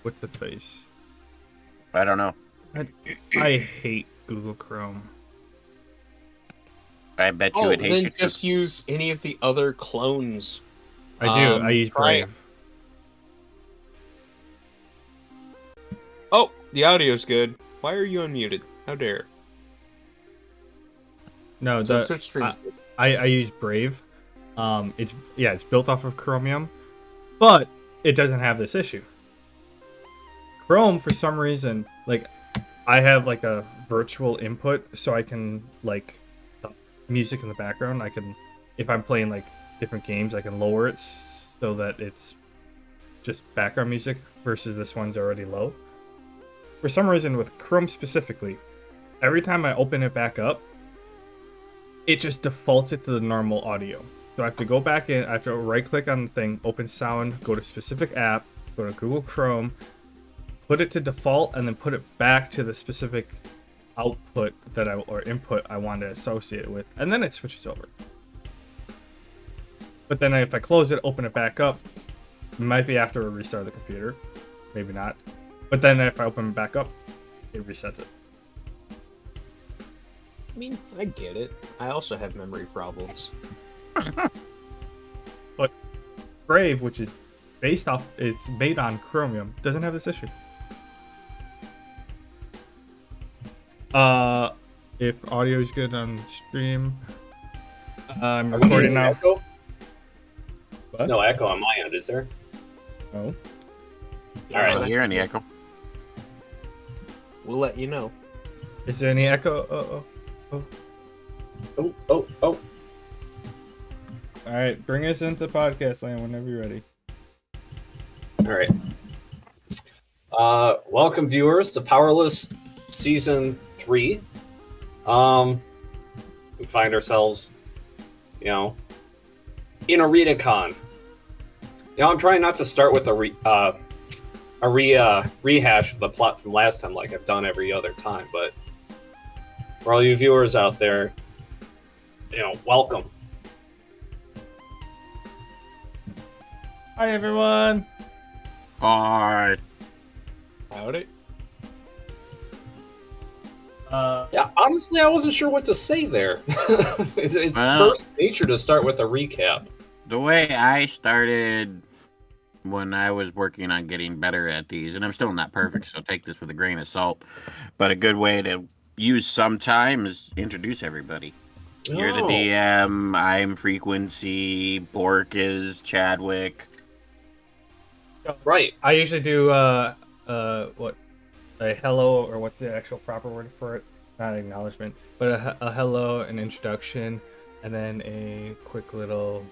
What's the face? I don't know. I hate Google Chrome. I bet you Oh, it hates then you too. just use any of the other clones. I do. I use try- Brave. Oh, the audio's good. Why are you unmuted? How dare? No, So Twitch stream's good. I use Brave. It's built off of Chromium, but it doesn't have this issue. Chrome, for some reason, like I have like a virtual input, so I can like the music in the background. I can, if I'm playing like different games, I can lower it so that it's just background music versus this one's already low. For some reason, with Chrome specifically, every time I open it back up, it just defaults it to the normal audio. So I have to go back in, I have to right click on the thing, open sound, go to specific app, go to Google Chrome, put it to default, and then put it back to the specific output or input I want to associate it with, and then it switches over. But then if I close it, open it back up, it might be after I restart the computer, maybe not. But then if I open it back up, it resets it. I mean, I get it. I also have memory problems. But Brave, which is it's made on Chromium, doesn't have this issue. If audio is good on the stream, I'm recording now. Echo? What? There's no echo on my end, is there? No. All right. I don't hear any echo. We'll let you know. Is there any echo? Oh. All right, bring us into podcast land whenever you're ready. All right. Welcome, viewers, to Powerless Season 3. We find ourselves, in ArenaCon. I'm trying not to start with a rehash of the plot from last time like I've done every other time, but for all you viewers out there, welcome. Hi everyone. Alright. Howdy. Yeah, honestly, I wasn't sure what to say there. It's Well, first nature to start with a recap. the way I started when I was working on getting better at these, and I'm still not perfect, so take this with a grain of salt, but a good way to use some time is introduce everybody. You're the Oh. DM, I'm Frequency, Bork is Chadwick. Right. I usually do what a hello, or what's the actual proper word for it? Not acknowledgement, but a hello, an introduction, and then a quick little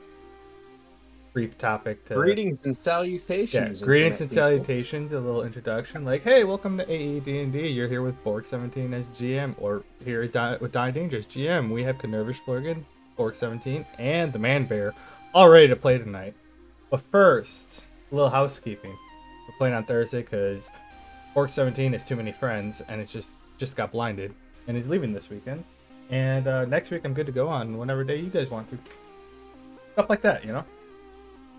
brief topic to Greetings and salutations. greetings and Internet people. salutations, a little introduction, like, hey, welcome to AED&D. You're here with Bork17 as GM, or here with Die Dangerous GM. We have Canervish Blurgan, Bork17, and the Man Bear all ready to play tonight. But first, a little housekeeping. We're playing on Thursday because Bork17 has too many friends, and it's just got blinded, and he's leaving this weekend. And next week I'm good to go on whenever day you guys want to. Stuff like that,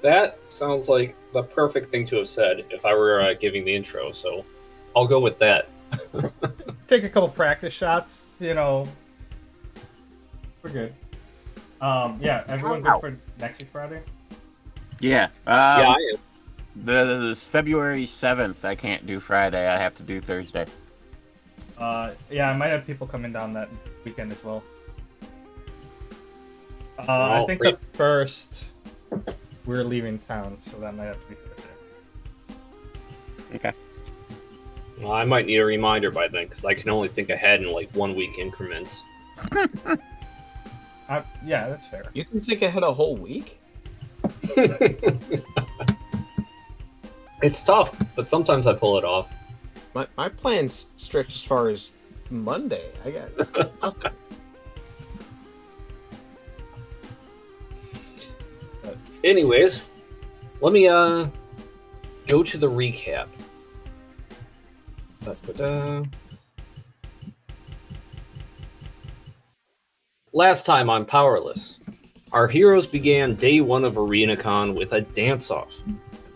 That sounds like the perfect thing to have said if I were giving the intro, so I'll go with that. Take a couple practice shots, We're good. Yeah, everyone good for next week Friday? Yeah. Yeah, I am. This February 7th, I can't do Friday. I have to do Thursday. Yeah, I might have people coming down that weekend as well. I think the first we're leaving town, so that might have to be Thursday. Okay. Well, I might need a reminder by then, because I can only think ahead in like 1 week increments. Yeah, that's fair. You can think ahead a whole week? It's tough, but sometimes I pull it off. My plans stretch as far as Monday. I got nothing. Anyways, let me go to the recap. Da-da-da. Last time on Powerless, our heroes began day one of ArenaCon with a dance-off.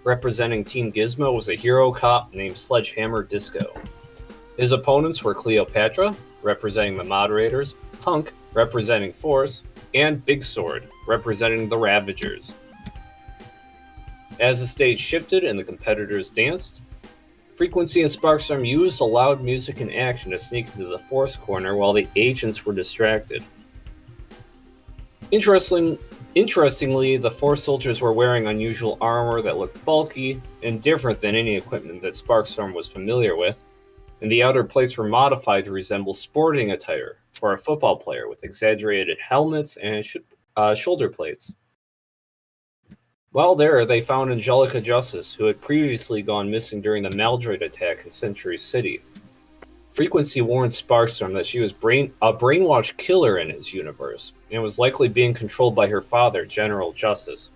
representing Team Gizmo, was a hero cop named Sledgehammer Disco. His opponents were Cleopatra, representing the Moderators, Hunk, representing Force, and Big Sword, representing the Ravagers. As the stage shifted and the competitors danced, Frequency and Sparkstorm used the loud music and action to sneak into the Force corner while the agents were distracted. Interestingly, the Force soldiers were wearing unusual armor that looked bulky and different than any equipment that Sparkstorm was familiar with, and the outer plates were modified to resemble sporting attire for a football player with exaggerated helmets and shoulder plates. While there, they found Angelica Justice, who had previously gone missing during the Maldroid attack in Century City. Frequency warned Sparkstorm that she was a brainwashed killer in his universe, and was likely being controlled by her father, General Justice.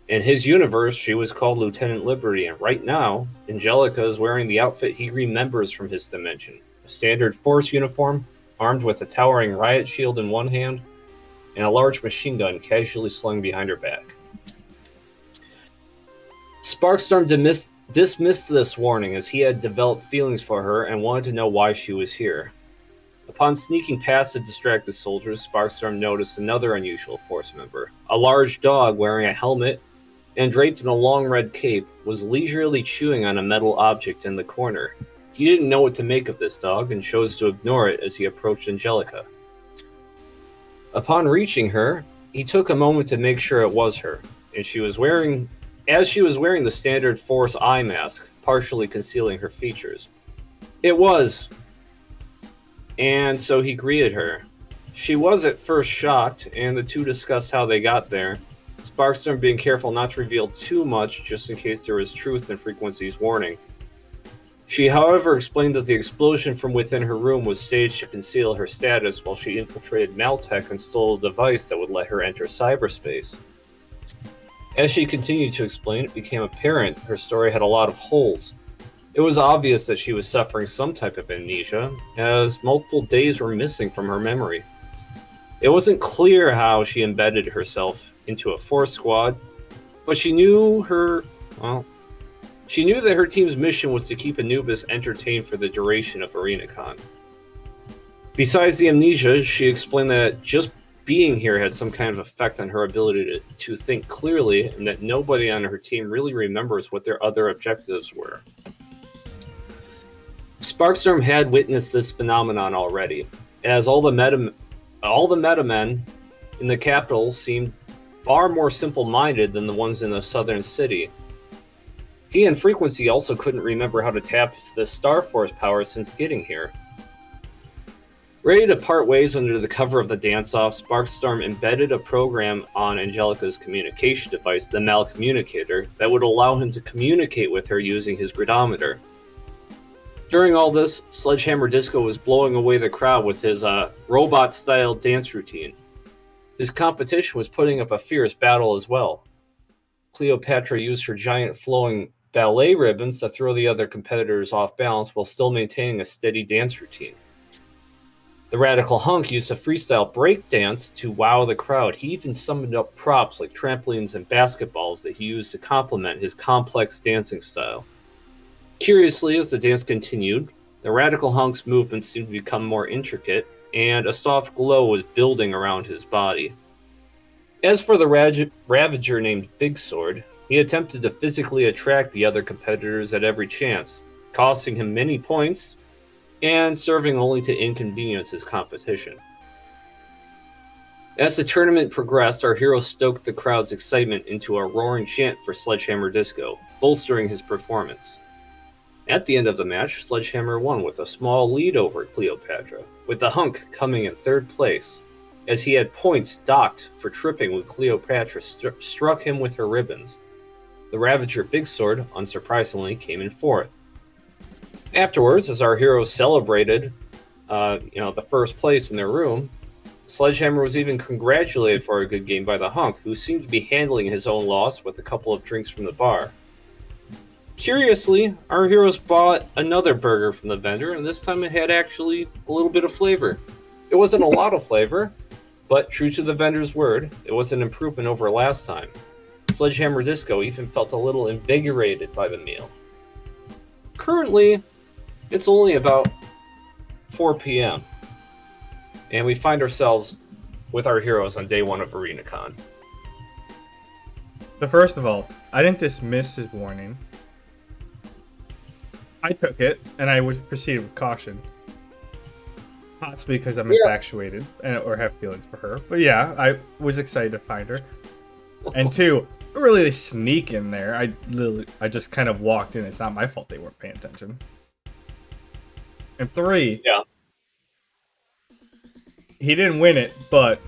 In his universe, she was called Lieutenant Liberty, and right now, Angelica is wearing the outfit he remembers from his dimension, a standard Force uniform, armed with a towering riot shield in one hand, and a large machine gun casually slung behind her back. Sparkstorm dismissed this warning as he had developed feelings for her and wanted to know why she was here. Upon sneaking past the distracted soldiers, Sparkstorm noticed another unusual Force member. A large dog wearing a helmet and draped in a long red cape was leisurely chewing on a metal object in the corner. He didn't know what to make of this dog and chose to ignore it as he approached Angelica. Upon reaching her, he took a moment to make sure it was her, and she was wearing the standard Force eye mask, partially concealing her features. It was. And so he greeted her. She was at first shocked, and the two discussed how they got there, Sparkstorm being careful not to reveal too much just in case there was truth in Frequency's warning. She, however, explained that the explosion from within her room was staged to conceal her status while she infiltrated Maltech and stole a device that would let her enter cyberspace. As she continued to explain, it became apparent her story had a lot of holes. It was obvious that she was suffering some type of amnesia, as multiple days were missing from her memory. It wasn't clear how she embedded herself into a Force squad, but she knew that her team's mission was to keep Anubis entertained for the duration of ArenaCon. Besides the amnesia, she explained that just being here had some kind of effect on her ability to think clearly, and that nobody on her team really remembers what their other objectives were. Sparkstorm had witnessed this phenomenon already, as all the metamen in the capital seemed far more simple-minded than the ones in the southern city. He and Frequency also couldn't remember how to tap the Star Force power since getting here. Ready to part ways under the cover of the dance-off, Sparkstorm embedded a program on Angelica's communication device, the Malcommunicator, that would allow him to communicate with her using his gridometer. During all this, Sledgehammer Disco was blowing away the crowd with his robot-style dance routine. His competition was putting up a fierce battle as well. Cleopatra used her giant flowing ballet ribbons to throw the other competitors off balance while still maintaining a steady dance routine. The Radical Hunk used a freestyle break dance to wow the crowd. He even summoned up props like trampolines and basketballs that he used to complement his complex dancing style. Curiously, as the dance continued, the Radical Hunk's movements seemed to become more intricate, and a soft glow was building around his body. As for the Ravager named Big Sword, he attempted to physically attract the other competitors at every chance, costing him many points, and serving only to inconvenience his competition. As the tournament progressed, our hero stoked the crowd's excitement into a roaring chant for Sledgehammer Disco, bolstering his performance. At the end of the match, Sledgehammer won with a small lead over Cleopatra, with the Hunk coming in third place, as he had points docked for tripping when Cleopatra struck him with her ribbons. The Ravager Big Sword, unsurprisingly, came in fourth. Afterwards, as our heroes celebrated, the first place in their room, Sledgehammer was even congratulated for a good game by the Hunk, who seemed to be handling his own loss with a couple of drinks from the bar. Curiously, our heroes bought another burger from the vendor, and this time it had actually a little bit of flavor. It wasn't a lot of flavor, but true to the vendor's word, it was an improvement over last time. Sledgehammer Disco even felt a little invigorated by the meal. Currently, it's only about 4 p.m., and we find ourselves with our heroes on day 1 of ArenaCon. So first of all, I didn't dismiss his warning. I took it, and I was proceeded with caution. Possibly because I'm infatuated or have feelings for her. But yeah, I was excited to find her. And 2, really sneak in there. I just kind of walked in. It's not my fault they weren't paying attention. And 3, he didn't win it, but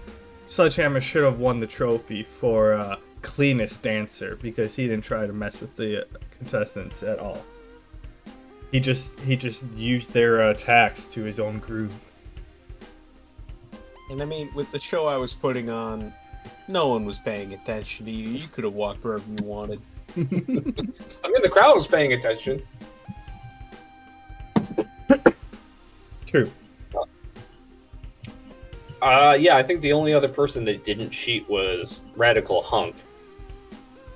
Sledgehammer should have won the trophy for cleanest dancer because he didn't try to mess with the contestants at all. He just used their attacks to his own groove. And I mean, with the show I was putting on, no one was paying attention to you. You could have walked wherever you wanted. I mean, the crowd was paying attention. True. Yeah, I think the only other person that didn't cheat was Radical Hunk.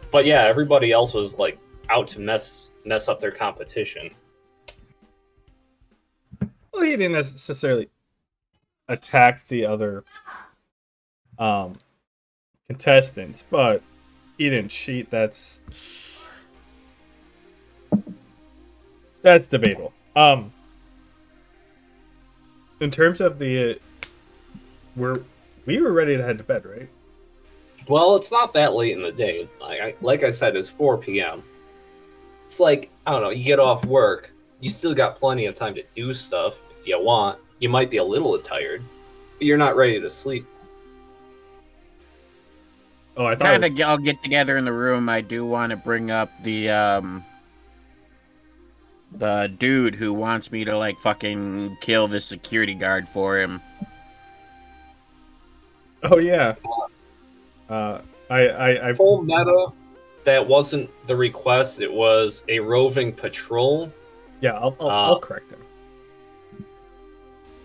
But yeah, everybody else was like out to mess up their competition. Well, he didn't necessarily attack the other contestants, but he didn't cheat. That's debatable. In terms of the we were ready to head to bed, right? Well, it's not that late in the day. Like I said, it's 4 p.m. It's like, I don't know, you get off work, you still got plenty of time to do stuff if you want. You might be a little tired, but you're not ready to sleep. Oh, I thought I'll get together in the room. I do want to bring up the dude who wants me to like fucking kill the security guard for him. Oh yeah. I Full meta. That wasn't the request. It was a roving patrol. Yeah, I'll correct him.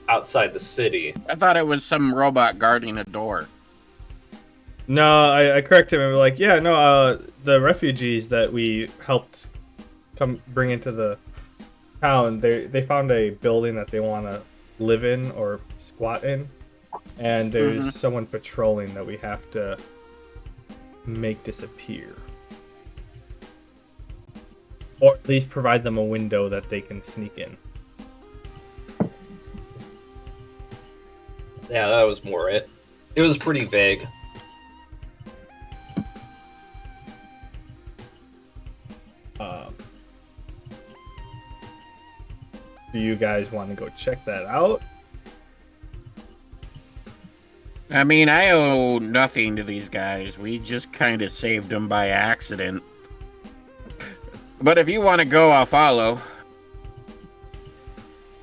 Outside the city. I thought it was some robot guarding a door. No, I correct him and be like, yeah, no, the refugees that we helped bring into the town, they found a building that they want to live in or squat in, and there's someone patrolling that we have to make disappear. Or at least provide them a window that they can sneak in. Yeah, that was more it. It was pretty vague. Do you guys want to go check that out? I mean, I owe nothing to these guys. We just kind of saved them by accident. But if you want to go, I'll follow.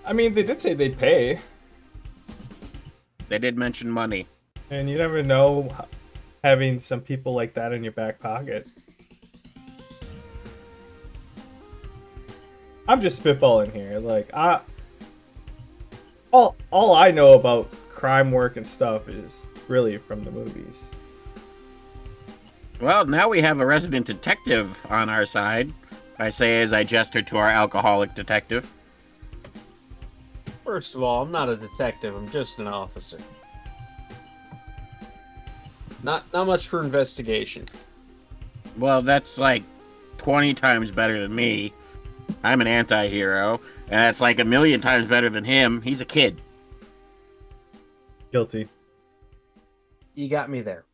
I mean, they did say they'd pay. They did mention money. And you never know having some people like that in your back pocket. I'm just spitballing here. Like, all I know about crime work and stuff is really from the movies. Well, now we have a resident detective on our side. I say as I gesture to our alcoholic detective. First of all, I'm not a detective. I'm just an officer. Not much for investigation. Well, that's like 20 times better than me. I'm an anti-hero, and that's like a million times better than him. He's a kid. Guilty. You got me there.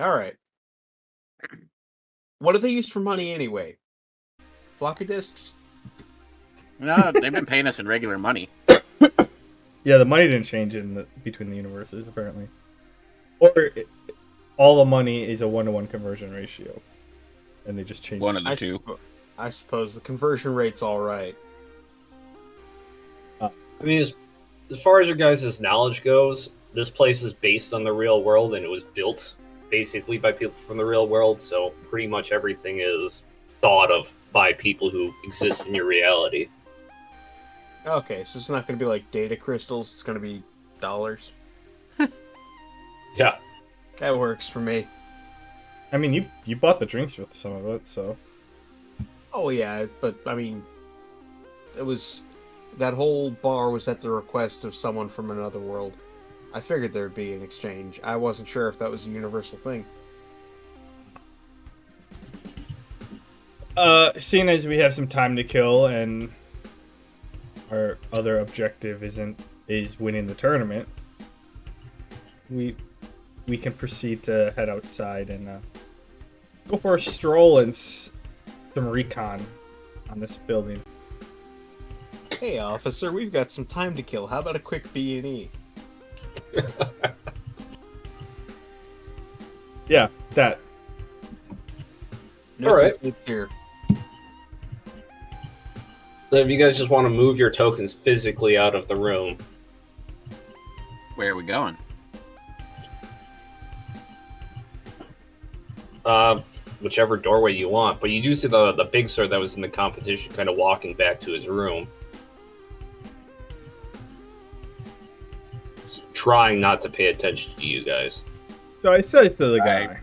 All right. What do they use for money anyway? Floppy disks? No, they've been paying us in regular money. Yeah, the money didn't change between the universes, apparently. Or all the money is a 1-to-1 conversion ratio. And they just changed. One of the two. I suppose the conversion rate's all right. I mean, as far as your guys' knowledge goes, this place is based on the real world, and it was built basically by people from the real world, so pretty much everything is thought of by people who exist in your reality. Okay, so it's not going to be like data crystals, it's going to be dollars. Yeah. That works for me. I mean, you bought the drinks with some of it, so. Oh yeah, but I mean, it was that whole bar was at the request of someone from another world. I figured there'd be an exchange. I wasn't sure if that was a universal thing. Seeing as we have some time to kill and our other objective is winning the tournament, we can proceed to head outside and go for a stroll and some recon on this building. Hey, officer, we've got some time to kill. How about a quick B&E? Yeah, that. No All right. complaints here. So if you guys just want to move your tokens physically out of the room, Where are we going? whichever doorway you want. But you do see the big sir that was in the competition kind of walking back to his room. Just trying not to pay attention to you guys. So I said to the guy,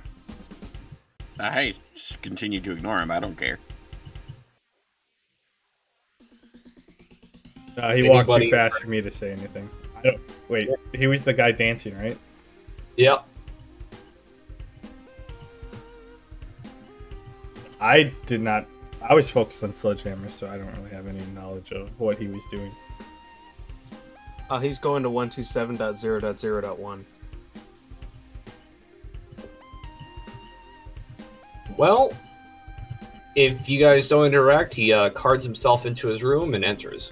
I just continue to ignore him. I don't care. he walked Anybody- too fast for me to say anything. I don't. Wait, he was the guy dancing, right? Yep. I did not. I was focused on Sledgehammer, so I don't really have any knowledge of what he was doing. He's going to 127.0.0.1. Well, if you guys don't interact, he cards himself into his room and enters.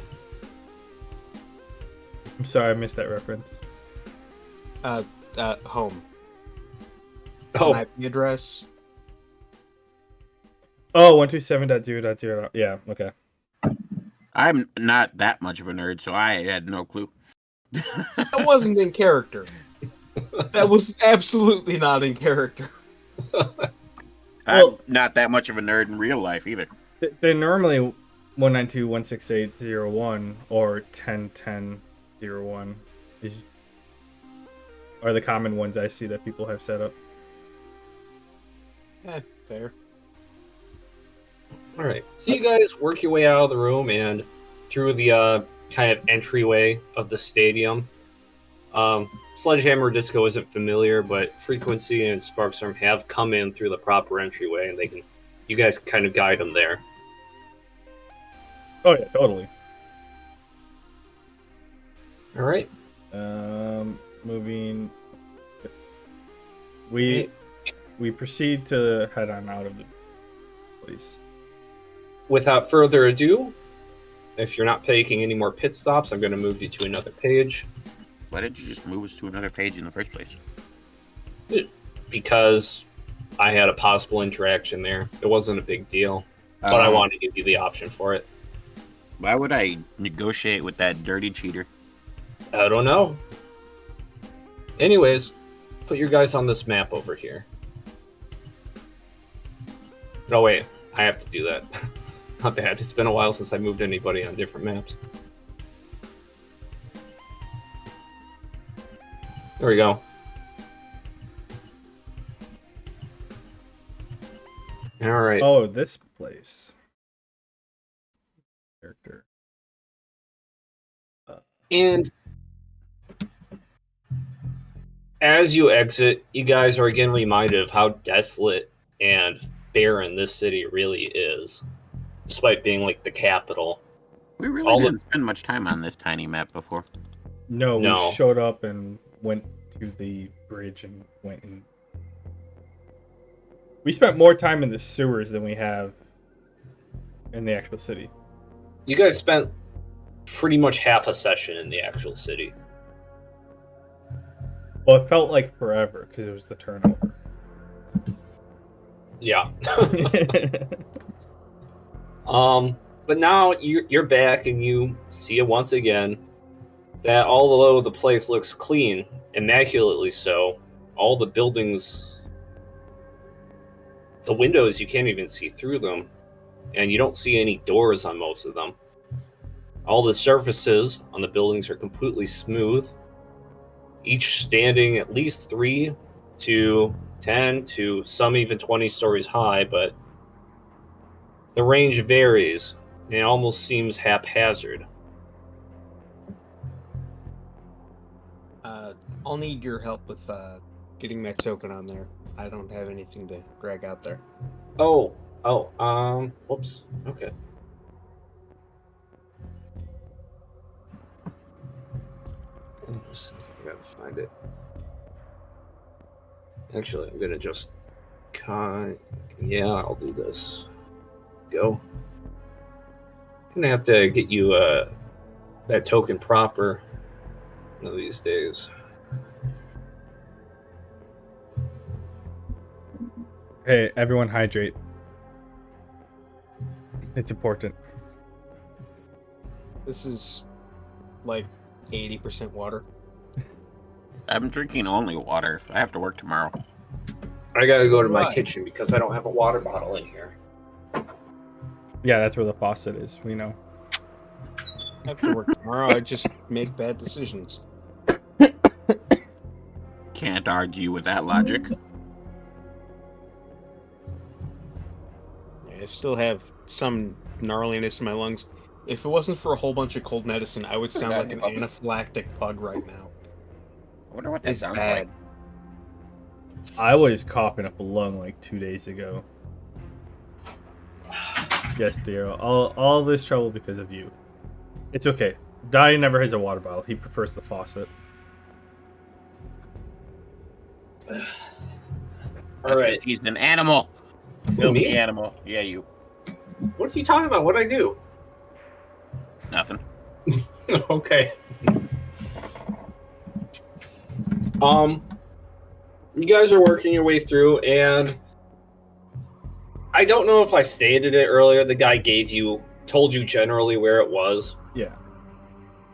I'm sorry, I missed that reference. Home. Oh, IP address. Oh, 127.0.0. Yeah, okay. I'm not that much of a nerd, so I had no clue. That wasn't in character. That was absolutely not in character. I'm not that much of a nerd in real life either. They're normally 192.168.0.1 or 10.10.0.1 are the common ones I see that people have set up. Fair. all right. So you guys work your way out of the room and through the kind of entryway of the stadium. Sledgehammer Disco isn't familiar, but Frequency and Sparkstorm have come in through the proper entryway, and you guys kind of guide them there. Oh yeah, totally. All right. Moving. We proceed to head on out of the place. Without further ado, if you're not taking any more pit stops, I'm going to move you to another page. Why did you just move us to another page in the first place? Because I had a possible interaction there. It wasn't a big deal, but I wanted to give you the option for it. Why would I negotiate with that dirty cheater? I don't know. Anyways, put your guys on this map over here. No, wait. I have to do that. Not bad. It's been a while since I moved anybody on different maps. There we go. All right. Oh, this place. Character. And as you exit, you guys are again reminded of how desolate and barren this city really is, despite being like the capital. We really didn't spend much time on this tiny map before. No, No. we showed up and went to the bridge and went in. We spent more time in the sewers than we have in the actual city. You guys spent pretty much half a session in the actual city. Well, it felt like forever because it was the turnover. Yeah. But now you're back and you see it once again that although the place looks clean, immaculately so, all the buildings, the windows, you can't even see through them, and you don't see any doors on most of them. All the surfaces on the buildings are completely smooth, each standing at least 3 to 10 to some even 20 stories high, but the range varies and it almost seems haphazard. I'll need your help with getting that token on there. I don't have anything to drag out there. Whoops. Okay. I gotta find it. Actually, I'm gonna just I'll do this. Go. I'm gonna have to get you that token proper one of these days. Hey, everyone hydrate. It's important. This is like 80% water. I'm drinking only water. I have to work tomorrow. I gotta go to my Right. kitchen because I don't have a water bottle in here. Yeah, that's where the faucet is. We know. I have to work tomorrow. I just make bad decisions. Can't argue with that logic. I still have some gnarliness in my lungs. If it wasn't for a whole bunch of cold medicine, I would sound like an anaphylactic pug right now. I wonder what that It's sounds bad. like. I was coughing up a lung like 2 days ago. Yes, dear. All this trouble because of you. It's okay. Donnie never has a water bottle. He prefers the faucet. All That's 'cause right. he's an animal. Who, Filthy me? animal. Yeah, you. What are you talking about? What'd I do? Nothing. Okay. You guys are working your way through, and I don't know if I stated it earlier. The guy told you generally where it was. Yeah.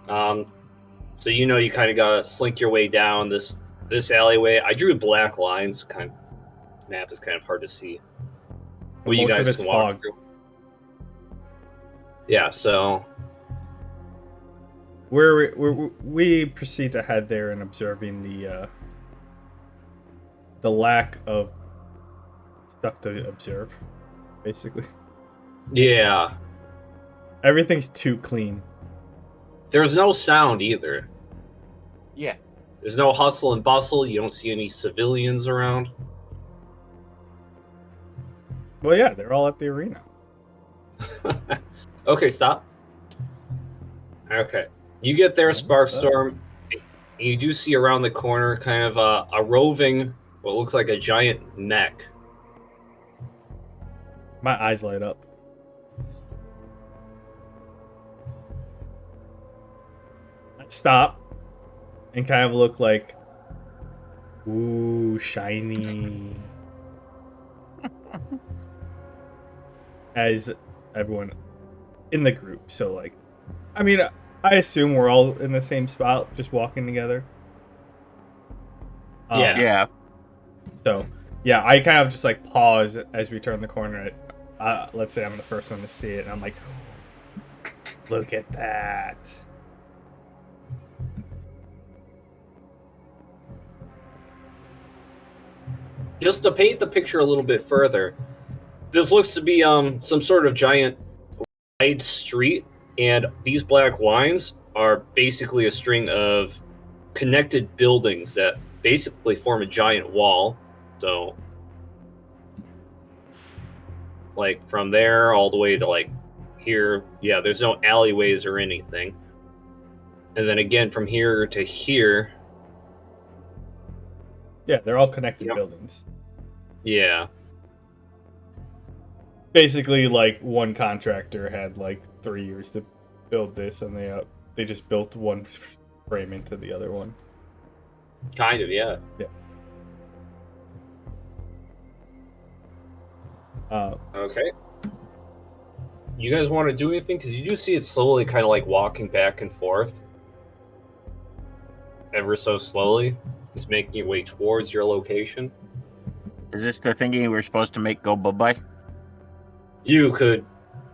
So you know you kind of gotta slink your way down this alleyway. I drew black lines. Map is kind of hard to see. Well, you Most guys of it's can walk fog. through. Yeah. So We proceed to head there and observing the lack of stuff to observe, basically. yeah, Everything's too clean. there's no sound either. Yeah. There's no hustle and bustle. You don't see any civilians around. Well, yeah, they're all at the arena. Okay, stop. Okay. You get there, Sparkstorm. You do see around the corner kind of a roving, what looks like a giant mech. My eyes light up. I stop and kind of look like, ooh, shiny. As everyone in the group. So, like, I mean, I assume we're all in the same spot, just walking together. Yeah. Yeah. So, yeah, I kind of just like pause as we turn the corner. Let's say I'm the first one to see it, and I'm like, look at that. Just to paint the picture a little bit further, this looks to be some sort of giant wide street, and these black lines are basically a string of connected buildings that basically form a giant wall. So, like, from there all the way to, like, here, yeah, there's no alleyways or anything. And then again, from here to here, Yeah, they're all connected Yep. buildings. yeah. Basically, like, one contractor had like 3 years to build this, and they just built one frame into the other one. Kind of, yeah. Okay. You guys want to do anything? Because you do see it slowly kind of like walking back and forth. Ever so slowly. It's making its way towards your location. Is this the thinking we're supposed to make go bye-bye? You could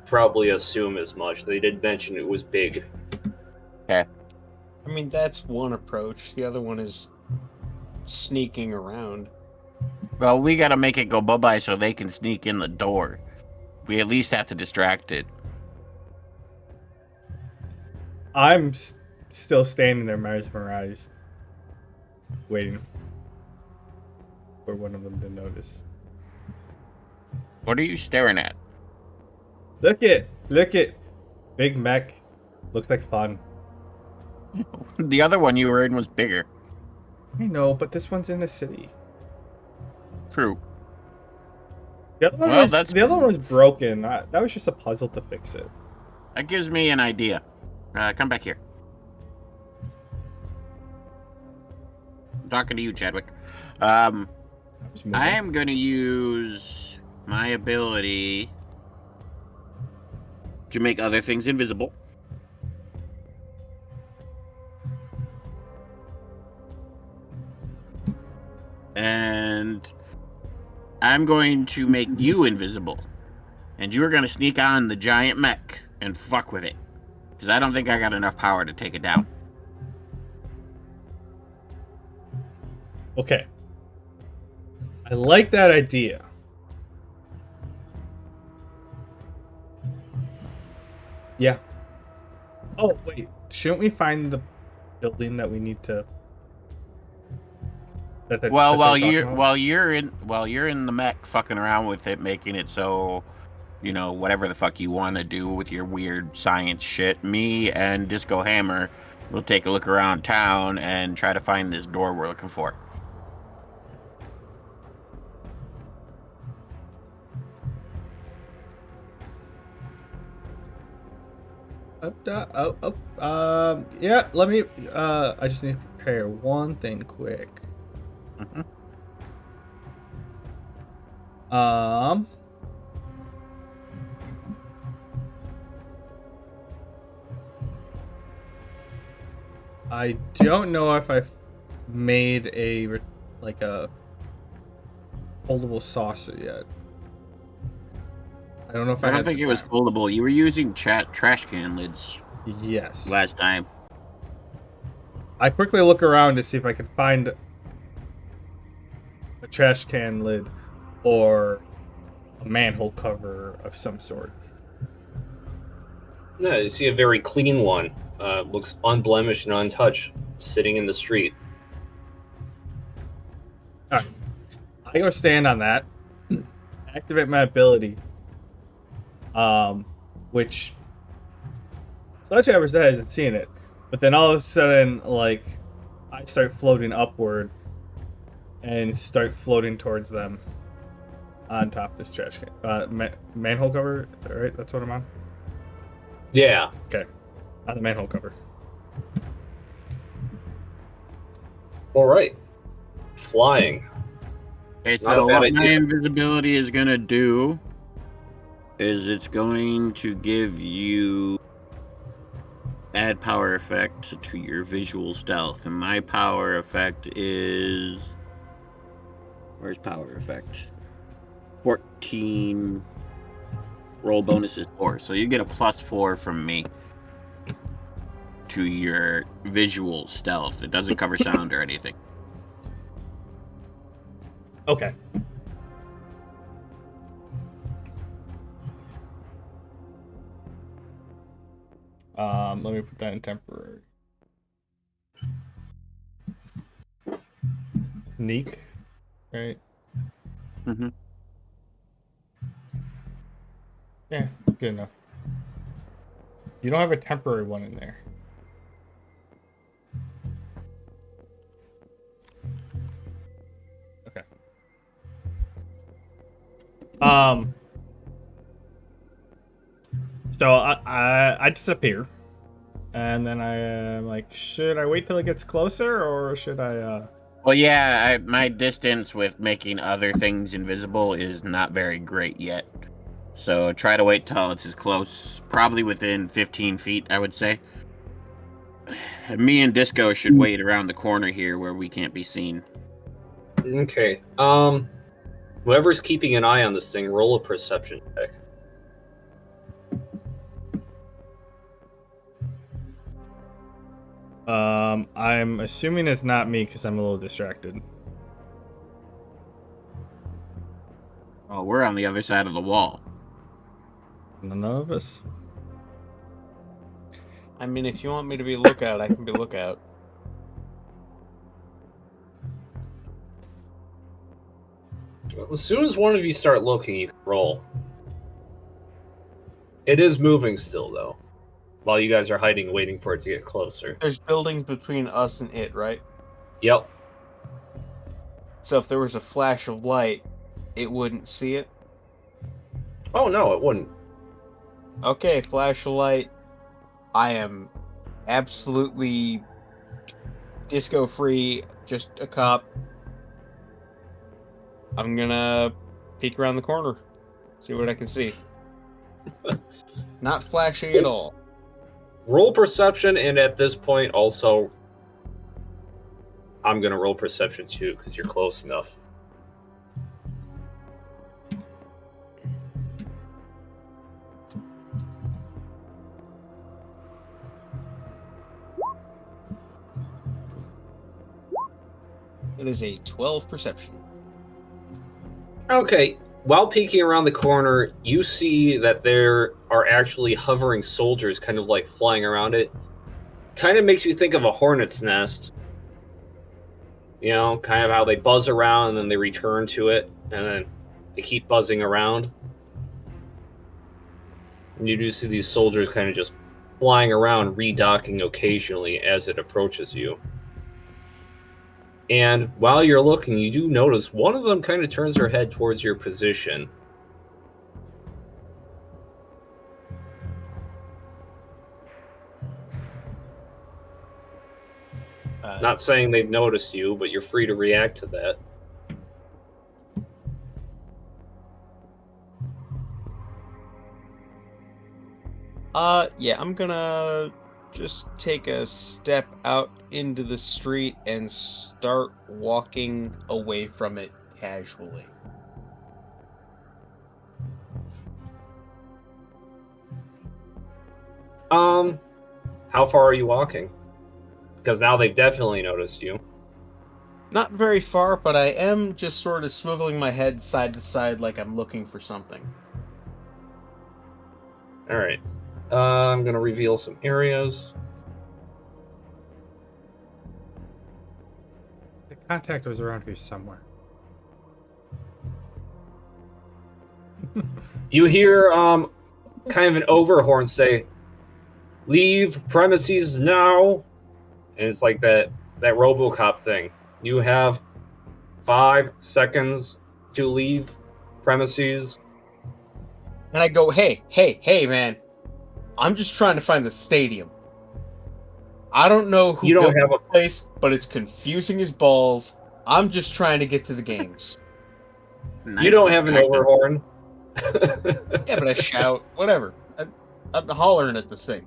probably assume as much. They did mention it was big. I mean, that's one approach. The other one is sneaking around. Well, we gotta make it go bye-bye so they can sneak in the door. We at least have to distract it. I'm still standing there mesmerized, waiting for one of them to notice. What are you staring at? Look it! Big mech. Looks like fun. The other one you were in was bigger. I know, but this one's in the city. True. The other one Well, was broken. That was just a puzzle to fix it. That gives me an idea. Come back here. I'm talking to you, Chadwick. I was moving. I am going to use my ability to make other things invisible. And I'm going to make you invisible. And you're going to sneak on the giant mech and fuck with it. Because I don't think I got enough power to take it down. Okay. I like that idea. Yeah. Oh, wait. Shouldn't we find the building that we need to... Well, while you're in the mech fucking around with it, making it so, you know, whatever the fuck you want to do with your weird science shit, me and Disco Hammer will take a look around town and try to find this door we're looking for. Yeah, let me, I just need to prepare one thing quick. Mhm. I don't know if I've made a foldable saucer yet. I don't know if I don't had think the it was time. foldable. You were using trash can lids Yes. last time. I quickly look around to see if I can find a trash can lid or a manhole cover of some sort. No, you see a very clean one. Looks unblemished and untouched, sitting in the street. Alright. I go stand on that, activate my ability. Which Sledgehammer hasn't seen it. But then all of a sudden, like, I start floating upward and start floating towards them on top of this trash can. Manhole cover, right? That's what I'm on? Yeah. Okay. On the manhole cover. All right. Flying. Okay, Not so a bad what my idea. invisibility is going to do is it's going to give you add power effect to your visual stealth. And my power effect is... Where's power effect? 14. Roll bonus is 4. So you get a +4 from me to your visual stealth. It doesn't cover sound or anything. Okay. Let me put that in temporary. Sneak, right? Mm-hmm. Yeah, good enough. You don't have a temporary one in there. Okay. So I disappear, and then I am like, should I wait till it gets closer, or should I? Well, yeah, my distance with making other things invisible is not very great yet. So try to wait till it's as close, probably within 15 feet, I would say. Me and Disco should wait around the corner here where we can't be seen. Okay. Whoever's keeping an eye on this thing, roll a perception check. I'm assuming it's not me because I'm a little distracted. We're on the other side of the wall. None of us. I mean, if you want me to be lookout, I can be lookout. Well, as soon as one of you start looking, you can roll. It is moving still, though. While you guys are hiding, waiting for it to get closer. There's buildings between us and it, right? Yep. So if there was a flash of light, it wouldn't see it. Oh, no, it wouldn't. Okay, flash of light. I am absolutely disco free, just a cop. I'm gonna peek around the corner, see what I can see. Not flashy at all. Roll perception, and at this point, also, I'm going to roll perception too, because you're close enough. It is a 12 perception. Okay, while peeking around the corner, you see that there are actually hovering soldiers kind of like flying around it. Kind of makes you think of a hornet's nest. You know, kind of how they buzz around and then they return to it, and then they keep buzzing around. And you do see these soldiers kind of just flying around, redocking occasionally as it approaches you. And while you're looking, you do notice one of them kind of turns their head towards your position. Not saying they've noticed you, but you're free to react to that. Yeah, I'm gonna just take a step out into the street and start walking away from it casually. How far are you walking? Because now they've definitely noticed you. Not very far, but I am just sort of swiveling my head side to side like I'm looking for something. All right. I'm going to reveal some areas. The contact was around here somewhere. You hear kind of an overhorn say, "Leave premises now." And it's like that RoboCop thing. You have 5 seconds to leave premises. And I go, hey, man. I'm just trying to find the stadium. I don't know who You don't built have the place, but it's confusing as balls. I'm just trying to get to the games. Nice You don't have an distraction. overhorn. Yeah, but I shout, whatever. I'm hollering at this thing.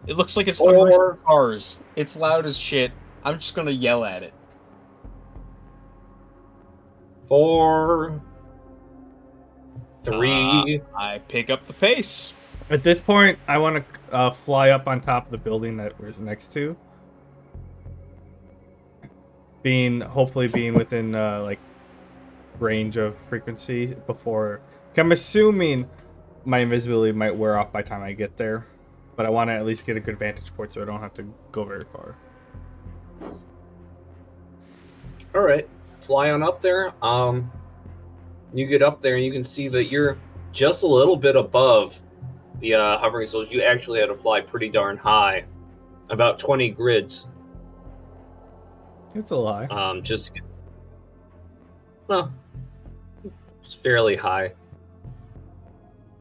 It looks like it's hungry for cars. It's loud as shit. I'm just gonna yell at it. 4, 3. I pick up the pace. At this point, I want to fly up on top of the building that we're next to. Hopefully being within like range of frequency before. I'm assuming my invisibility might wear off by the time I get there, but I want to at least get a good vantage point so I don't have to go very far. All right, fly on up there. You get up there and you can see that you're just a little bit above the hovering soldiers. You actually had to fly pretty darn high, about 20 grids. It's a lie. It's fairly high.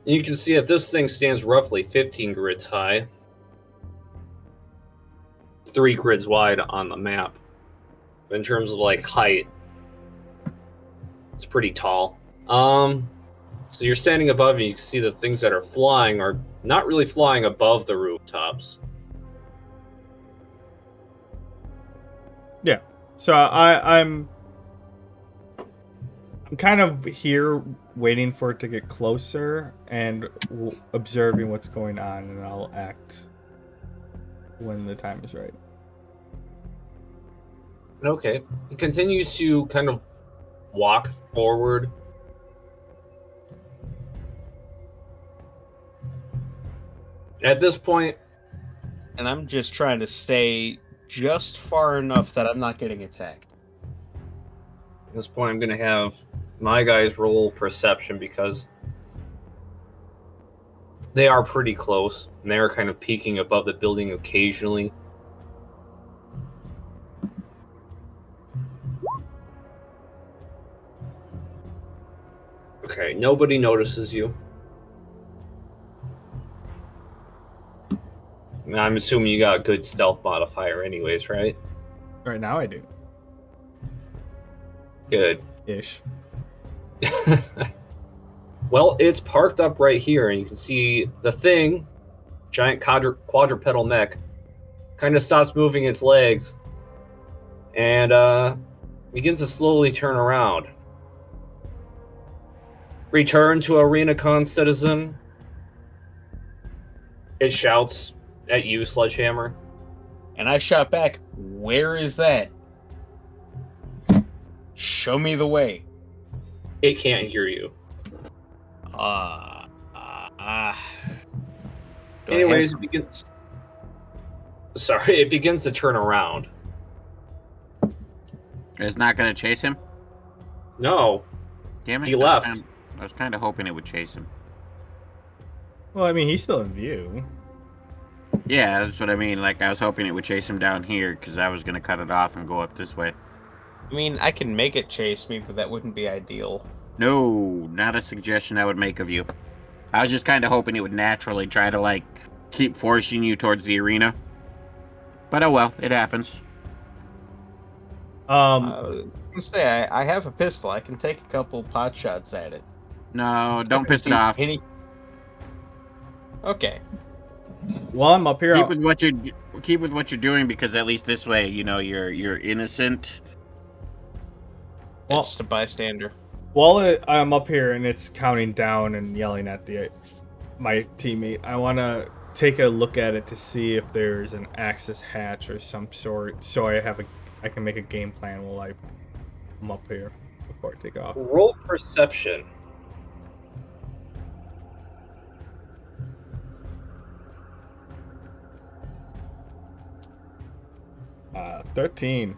And you can see that this thing stands roughly 15 grids high, 3 grids wide on the map. But in terms of like height, it's pretty tall. So you're standing above and you can see the things that are flying are not really flying above the rooftops. Yeah. So I'm kind of here waiting for it to get closer and observing what's going on, and I'll act when the time is right. Okay. It continues to kind of walk forward At this point, And I'm just trying to stay just far enough that I'm not getting attacked. I'm going to have my guys roll perception because they are pretty close, and they are kind of peeking above the building occasionally. Okay, nobody notices you. I'm assuming you got a good stealth modifier anyways, right? Right now I do. Good. Ish. Well, it's parked up right here, and you can see the thing, giant quadrupedal mech, kind of stops moving its legs and begins to slowly turn around. Return to ArenaCon, citizen. It shouts at you, Sledgehammer. And I shot back, where is that? Show me the way. It can't hear you. Anyways, it begins to turn around. It's not going to chase him? No, Damn it. he left. I was kind of hoping it would chase him. Well, I mean, he's still in view. Yeah, that's what I mean. Like, I was hoping it would chase him down here because I was going to cut it off and go up this way. I mean, I can make it chase me, but that wouldn't be ideal. No, not a suggestion I would make of you. I was just kind of hoping it would naturally try to, like, keep forcing you towards the arena. But oh well, it happens. I was gonna say, I have a pistol. I can take a couple pot shots at it. No, don't piss it off. Okay. While I'm up here, Keep with what you're doing, because at least this way, you know, you're innocent. Well, just a bystander. while I'm up here and it's counting down and yelling at my teammate, I want to take a look at it to see if there's an access hatch or some sort, so I can make a game plan while I'm up here before I take off. Roll perception. 13.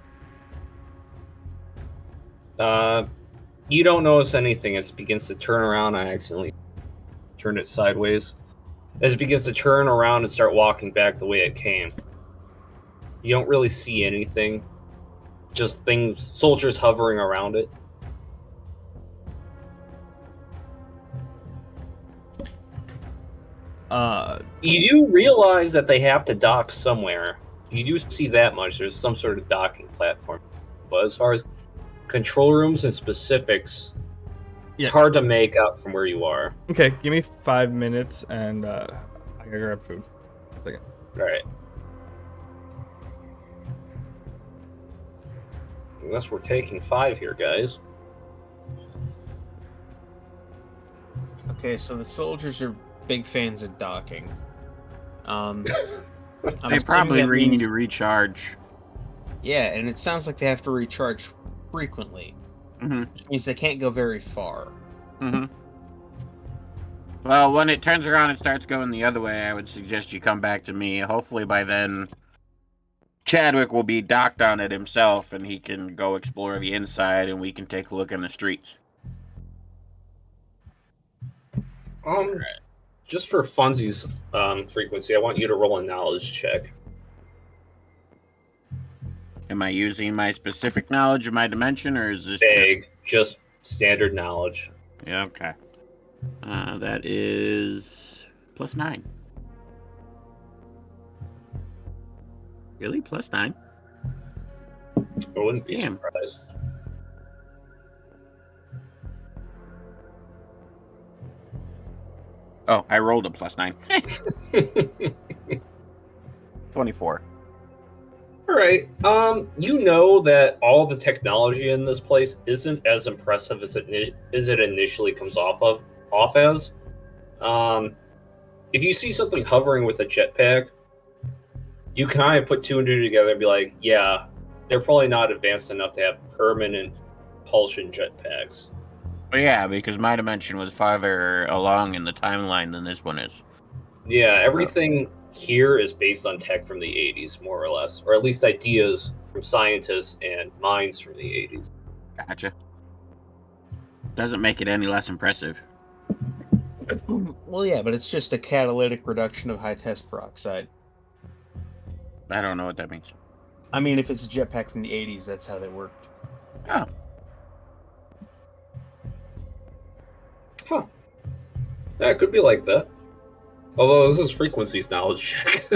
You don't notice anything as it begins to turn around. I accidentally turned it sideways. As it begins to turn around and start walking back the way it came. You don't really see anything. Just soldiers hovering around it. You do realize that they have to dock somewhere. You do see that much. There's some sort of docking platform. But as far as control rooms and specifics, it's hard to make out from where you are. Okay, give me 5 minutes and I gotta grab food. All right. Unless we're taking 5 here, guys. Okay, so the soldiers are big fans of docking. They probably need to recharge. Yeah, and it sounds like they have to recharge frequently. Mm-hmm. Which means they can't go very far. Mm-hmm. Well, when it turns around and starts going the other way, I would suggest you come back to me. Hopefully by then, Chadwick will be docked on it himself, and he can go explore the inside, and we can take a look in the streets. Just for funsies frequency, I want you to roll a knowledge check. Am I using my specific knowledge of my dimension, or is this vague? Just standard knowledge. Yeah, okay. That is +9. Really? +9? I wouldn't be surprised. Oh, I rolled a +9. 24. All right. You know that all the technology in this place isn't as impressive as it initially comes off as. If you see something hovering with a jetpack, you kind of put 2 and 2 together and be like, yeah, they're probably not advanced enough to have permanent propulsion jetpacks. Well, yeah, because my dimension was farther along in the timeline than this one is. Yeah, everything here is based on tech from the 80s, more or less, or at least ideas from scientists and minds from the 80s. Gotcha. Doesn't make it any less impressive. Well, yeah, but it's just a catalytic reduction of high test peroxide. I don't know what that means. I mean, if it's a jetpack from the 80s, that's how they worked. Oh, Huh. Yeah, it could be like that. Although this is frequencies knowledge check.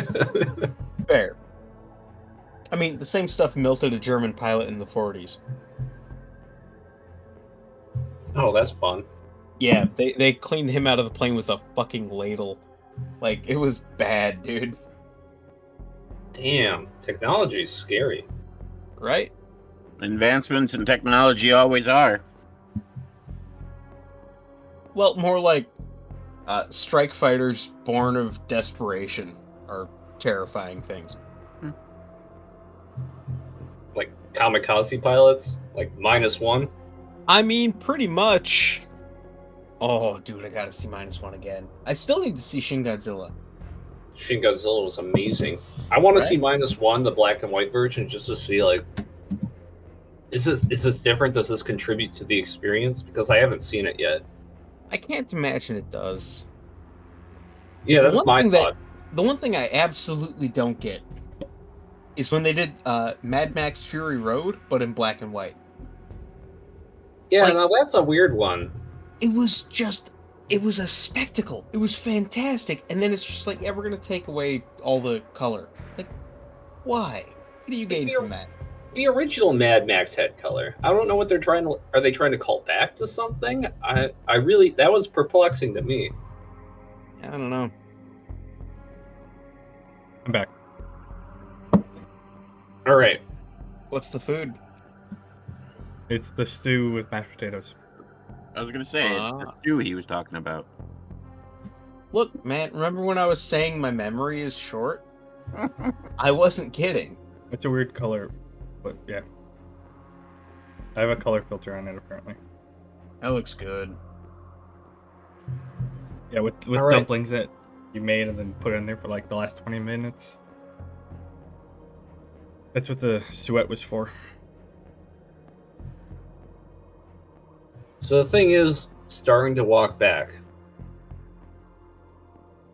Fair. I mean, the same stuff melted a German pilot in the 40s. Oh, that's fun. Yeah, they cleaned him out of the plane with a fucking ladle. Like, it was bad, dude. Damn, technology is scary. Right? advancements in technology always are. Well, more like strike fighters born of desperation are terrifying things. Like kamikaze pilots, like -1. I mean, pretty much. Oh, dude, I gotta see -1 again. I still need to see Shin Godzilla. Shin Godzilla was amazing. I want to see Right? -1, the black and white version, just to see like, is this different? Does this contribute to the experience? Because I haven't seen it yet. I can't imagine it does. Yeah, that's my thing thoughts. The one thing I absolutely don't get is when they did Mad Max Fury Road, but in black and white. Yeah, like- now that's a weird one. It was a spectacle. It was fantastic. And then it's just like, yeah, we're going to take away all the color. Like, why? What do you gain from that? The original Mad Max had color. I don't know what they're trying to. Are they trying to call back to something? I really, that was perplexing to me. I don't know. I'm back. All right. What's the food? It's the stew with mashed potatoes. I was gonna say it's the stew he was talking about. Look, man, remember when I was saying my memory is short? I wasn't kidding. It's a weird color, but yeah. I have a color filter on it apparently. That looks good. Yeah, with All right. dumplings that you made and then put in there for like the last 20 minutes. That's what the suet was for. So the thing is, starting to walk back.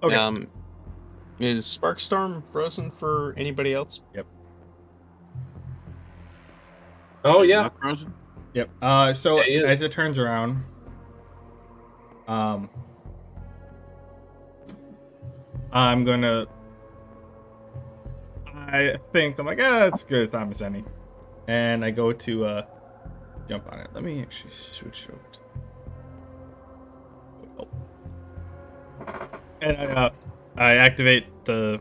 Okay. Is Sparkstorm frozen for anybody else? Oh yeah. Not frozen? Yep. So Yeah, he is. as it turns around, I'm gonna. I think I'm like, that's good time as any, and I go to jump on it. Let me actually switch over. And I activate the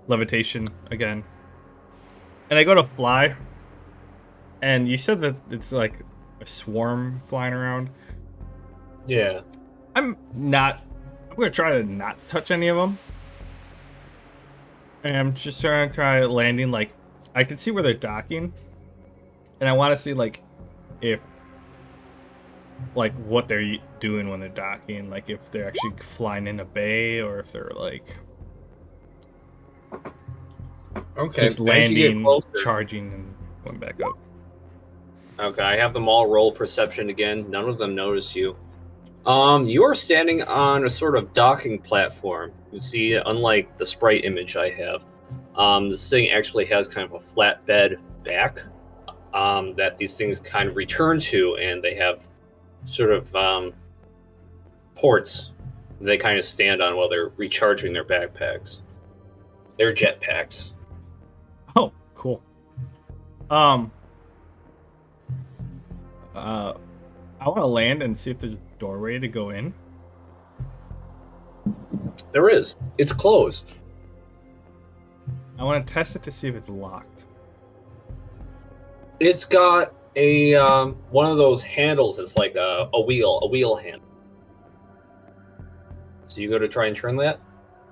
levitation again, and I go to fly. And you said that it's like a swarm flying around. Yeah. I'm gonna try to not touch any of them. And I'm just trying to try landing, like, I can see where they're docking. And I want to see, like, if, like, what they're doing when they're docking. Like, if they're actually flying in a bay or if they're, like, Okay. just as you get landing, closer- charging, and going back up. Okay, I have them all roll perception again. None of them notice you. You are standing on a sort of docking platform. You see, unlike the sprite image I have, this thing actually has kind of a flat bed back that these things kind of return to, and they have sort of ports they kind of stand on while they're recharging their backpacks. They're jetpacks. Oh, cool. I want to land and see if there's a doorway to go in. There is. It's closed. I want to test it to see if it's locked. It's got a one of those handles. It's like a wheel handle. So you go to try and turn that.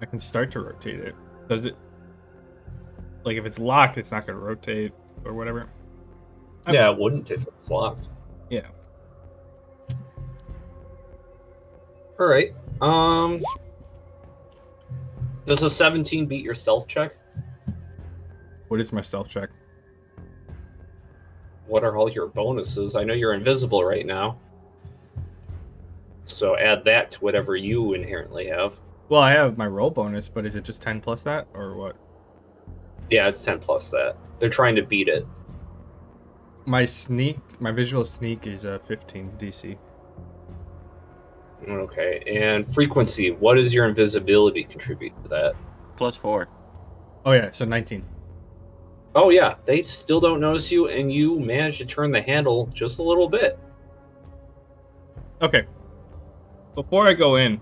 I can start to rotate it. Does it? Like, if it's locked, it's not going to rotate or whatever. Yeah, it wouldn't if it was locked. Yeah. All right. Does a 17 beat your stealth check? What is my stealth check? What are all your bonuses? I know you're invisible right now. So add that to whatever you inherently have. Well, I have my roll bonus, but is it just 10 plus that, or what? Yeah, it's 10 plus that. They're trying to beat it. My visual sneak is 15 DC. Okay, and frequency. What does your invisibility contribute to that? +4. Oh yeah, so 19. Oh yeah, they still don't notice you, and you manage to turn the handle just a little bit. Okay. Before I go in,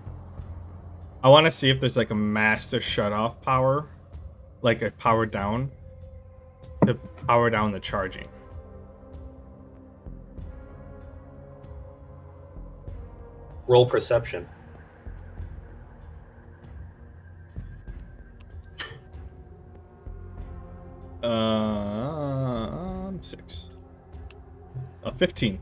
I want to see if there's like a master shut-off power, like a power down, to power down the charging. Roll perception. Six. 15.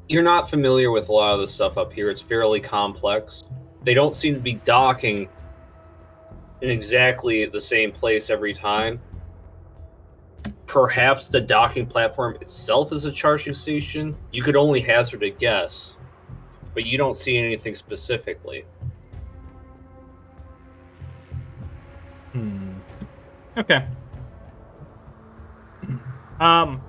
You're not familiar with a lot of the stuff up here. It's fairly complex. They don't seem to be docking in exactly the same place every time. Perhaps the docking platform itself is a charging station. You could only hazard a guess, but you don't see anything specifically. Okay. I'm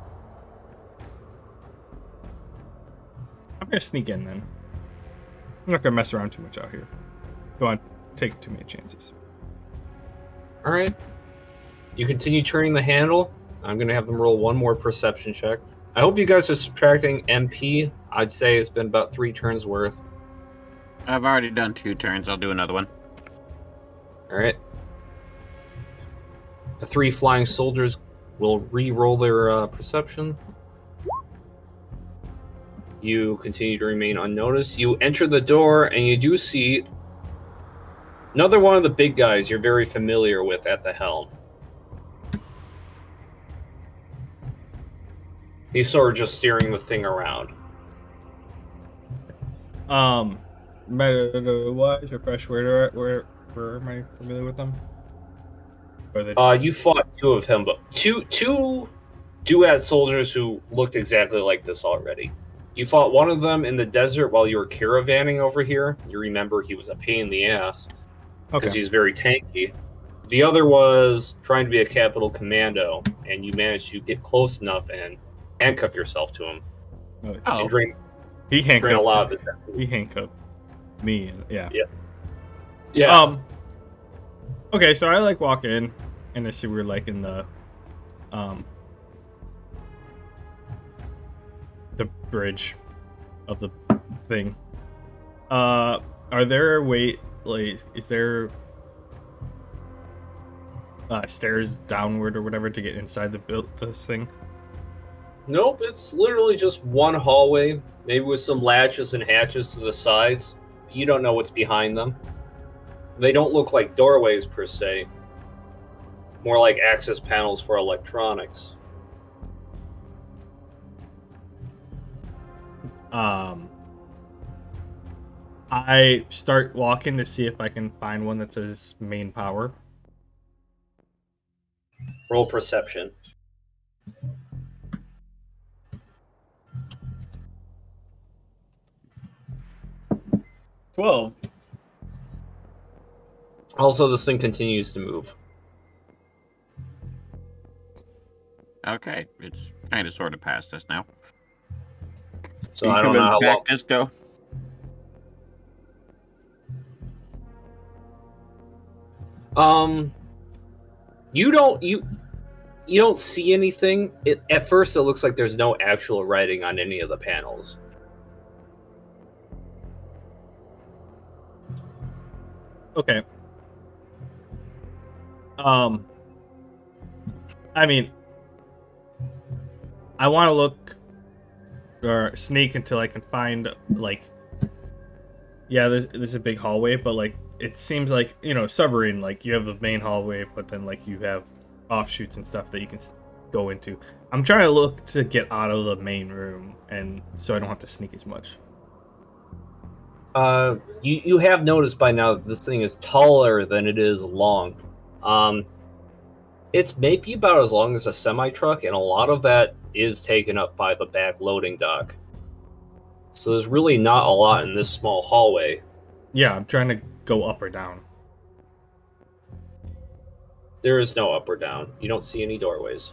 gonna sneak in then. I'm not gonna mess around too much out here. Don't want to take too many chances. All right. You continue turning the handle. I'm going to have them roll one more perception check. I hope you guys are subtracting MP. I'd say it's been about 3 turns worth. I've already done 2 turns. I'll do another one. All right. The 3 flying soldiers will re-roll their perception. You continue to remain unnoticed. You enter the door, and you do see another one of the big guys you're very familiar with at the helm. He's sort of just steering the thing around. Meta-wise, refresh where am I familiar with them? Or they You fought 2 of him, but two duet soldiers who looked exactly like this already. You fought one of them in the desert while you were caravanning over here. You remember he was a pain in the ass because he's very tanky. The other was trying to be a capital commando, and you managed to get close enough and handcuff yourself to him. And drain he handcuffed a lot of his. He handcuffed me. Yeah. Yeah. Okay, so I like walk in and I see we're like in the bridge of the thing. Are there is there stairs downward or whatever to get inside this thing? Nope, it's literally just one hallway, maybe with some latches and hatches to the sides. You don't know what's behind them. They don't look like doorways per se. More like access panels for electronics. I start walking to see if I can find one that says main power. Roll perception. $12. Also, this thing continues to move. Okay, it's kind of sort of past us now. So I don't know how long. Disco. You don't see anything. At first, it looks like there's no actual writing on any of the panels. Okay. I mean, I want to look or sneak until I can find, like, yeah, there's a big hallway, but, like, it seems like, submarine, like, you have the main hallway, but then, like, you have offshoots and stuff that you can go into. I'm trying to look to get out of the main room, and so I don't have to sneak as much. You have noticed by now that this thing is taller than it is long. It's maybe about as long as a semi-truck, and a lot of that is taken up by the back loading dock. So there's really not a lot in this small hallway. Yeah, I'm trying to go up or down. There is no up or down. You don't see any doorways.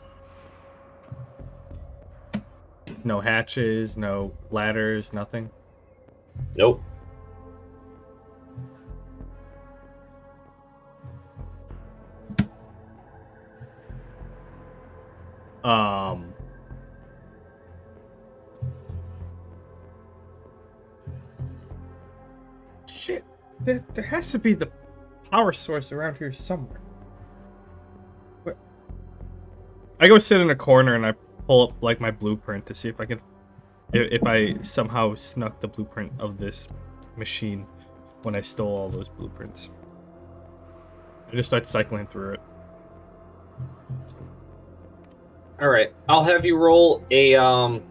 No hatches, no ladders, nothing. Nope. Shit. There has to be the power source around here somewhere. Where? I go sit in a corner and I pull up like my blueprint to see if I can, if I somehow snuck the blueprint of this machine when I stole all those blueprints. I just start cycling through it. All right, I'll have you roll a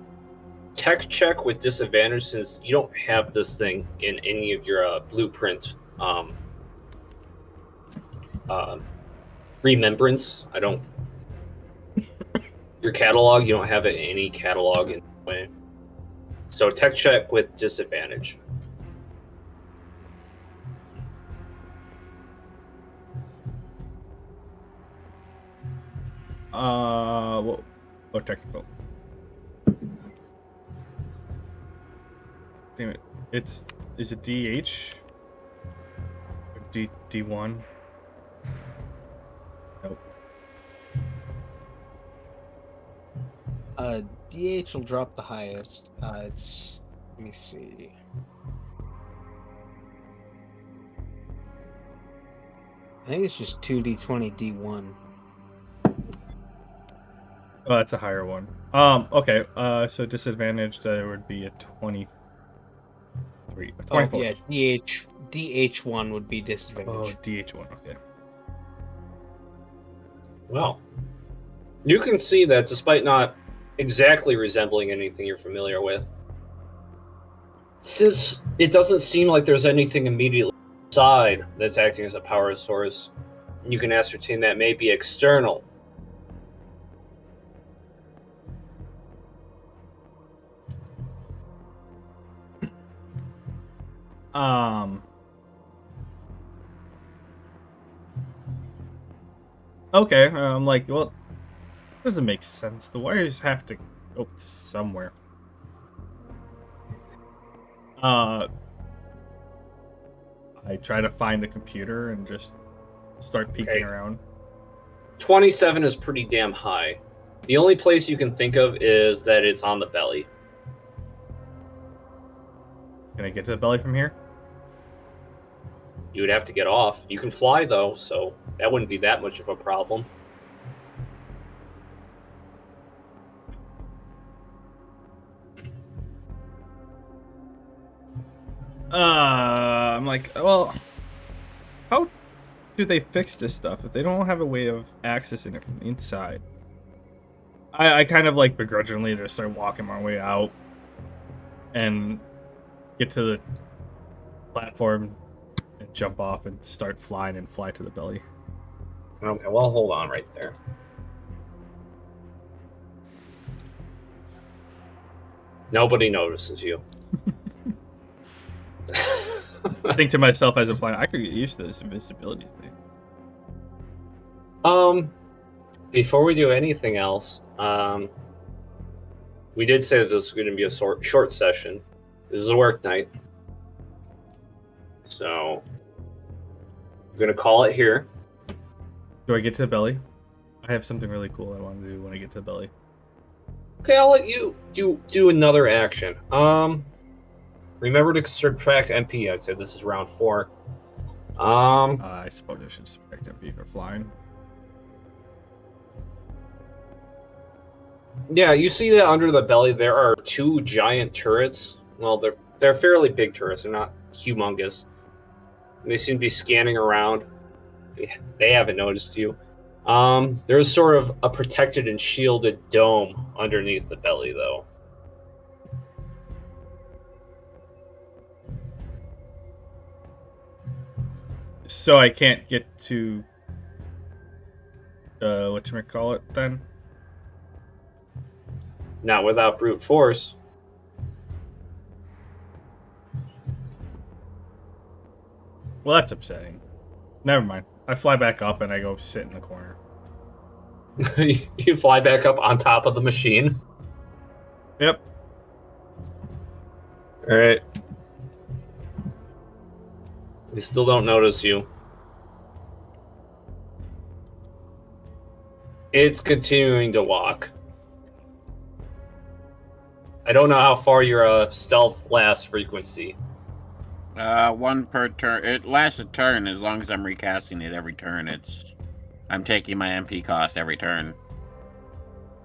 tech check with disadvantage since you don't have this thing in any of your blueprint remembrance. I don't. Your catalog, you don't have it in any catalog in any way. So tech check with disadvantage. What technical? Damn it! Is it DH? Or D1? Nope. DH will drop the highest. It's, let me see. I think it's just 2d20 D1. Oh, that's a higher one. Okay. So disadvantaged would be a 23. 24. Oh, yeah, DH1 would be disadvantage. Oh, DH1. Okay. Well, you can see that despite not exactly resembling anything you're familiar with, since it doesn't seem like there's anything immediately inside that's acting as a power source, you can ascertain that may be external. Okay, I'm like, well, doesn't make sense. The wires have to go to somewhere. I try to find the computer and just start peeking around. 27 is pretty damn high. The only place you can think of is that it's on the belly. Can I get to the belly from here? You would have to get off. You can fly, though, so that wouldn't be that much of a problem. I'm like, well, how do they fix this stuff if they don't have a way of accessing it from the inside? I kind of like begrudgingly just start walking my way out and get to the platform and jump off and start flying and fly to the belly. Okay, well, hold on right there. Nobody notices you. I think to myself as I'm flying, I could get used to this invisibility thing. Before we do anything else, we did say that this was going to be a short session. This is a work night. So, I'm going to call it here. Do I get to the belly? I have something really cool I want to do when I get to the belly. Okay, I'll let you do another action. Remember to subtract MP. I'd say this is round 4. I suppose I should subtract MP for flying. Yeah, you see that under the belly there are 2 giant turrets. Well, they're fairly big turrets. They're not humongous. They seem to be scanning around. They haven't noticed you. There's sort of a protected and shielded dome underneath the belly, though. So I can't get to whatchamacallit then? Not without brute force. Well, that's upsetting. Never mind. I fly back up and I go sit in the corner. You fly back up on top of the machine. Yep. All right. They still don't notice you. It's continuing to walk. I don't know how far your stealth lasts frequency. 1 per turn. It lasts a turn as long as I'm recasting it every turn. I'm taking my MP cost every turn.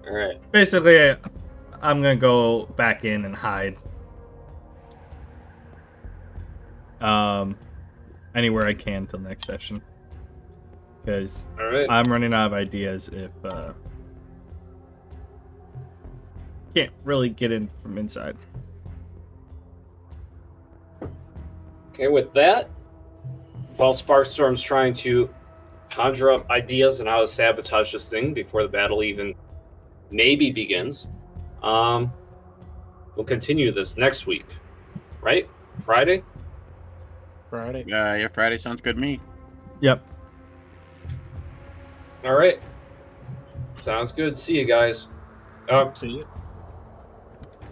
All right. Basically, I'm gonna go back in and hide. Anywhere I can till next session. Because All right. I'm running out of ideas if can't really get in from inside. Okay, with that, while Sparkstorm's trying to conjure up ideas on how to sabotage this thing before the battle even maybe begins, we'll continue this next week, right? Friday? Friday. Yeah, Friday sounds good to me. Yep. All right. Sounds good. See you guys. See you.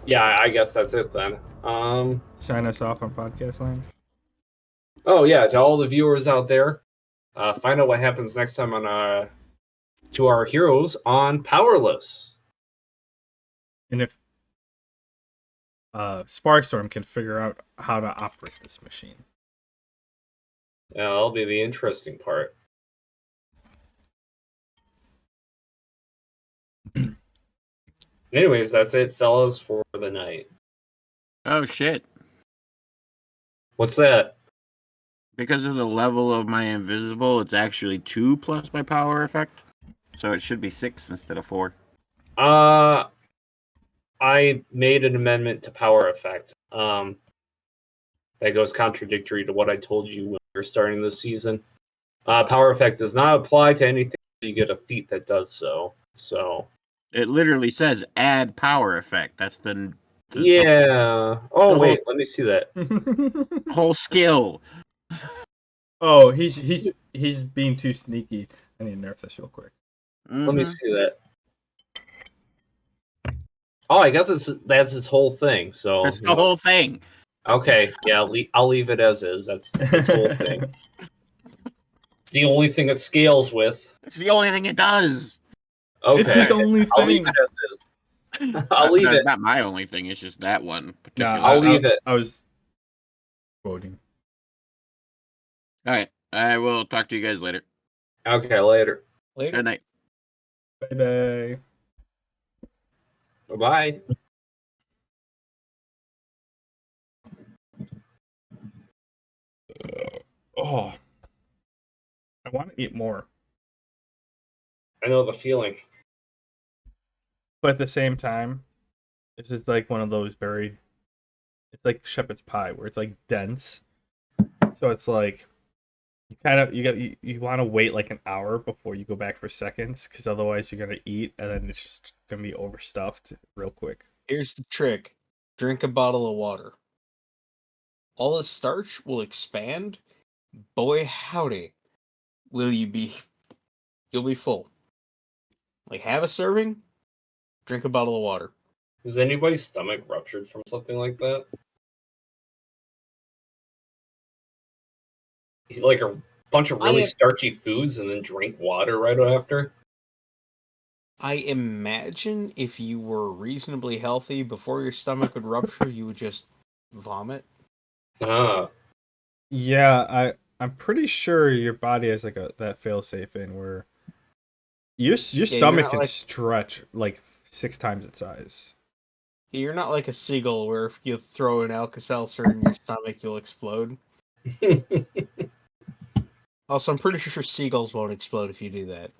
Yeah, I guess that's it then. Sign us off on podcast land. Oh yeah, to all the viewers out there, find out what happens next time on to our heroes on Powerless. And if Sparkstorm can figure out how to operate this machine. Yeah, that'll be the interesting part. Anyways, that's it, fellas, for the night. Oh shit! What's that? Because of the level of my invisible, it's actually 2 plus my power effect, so it should be 6 instead of 4. I made an amendment to power effect. That goes contradictory to what I told you when we were starting this season. Power effect does not apply to anything. You get a feat that does so. So It literally says add power effect. That's the yeah. Oh wait, let me see that. whole skill. Oh, he's being too sneaky. I need to nerf this real quick. Let me see that. Oh, I guess that's his whole thing. So That's the whole thing. okay, yeah, I'll leave it as is. That's his whole thing. It's the only thing it scales with. It's the only thing it does. Okay, It's his only I'll leave thing. it as is. I'll leave No, it. It's not my only thing. It's just that one particular. I'll leave it. I was quoting. All right. I will talk to you guys later. Okay, later. Later. Good night. Bye bye. Bye. Oh, I want to eat more, I know the feeling. but at the same time, this is like one of those very. It's like shepherd's pie, where it's like dense. So it's like you want to wait like an hour before you go back for seconds, because otherwise you're gonna eat and then it's just gonna be overstuffed real quick. Here's the trick. Drink a bottle of water. All the starch will expand. Boy howdy. You'll be full. Like have a serving, drink a bottle of water. Is anybody's stomach ruptured from something like that? Eat like a bunch of really starchy foods and then drink water right after? I imagine if you were reasonably healthy before your stomach would rupture, you would just vomit. Ah. Yeah, I'm pretty sure your body has like that fail-safe in where your stomach can stretch like 6 times its size. You're not like a seagull where if you throw an Alka-Seltzer in your stomach, you'll explode. Also, I'm pretty sure seagulls won't explode if you do that.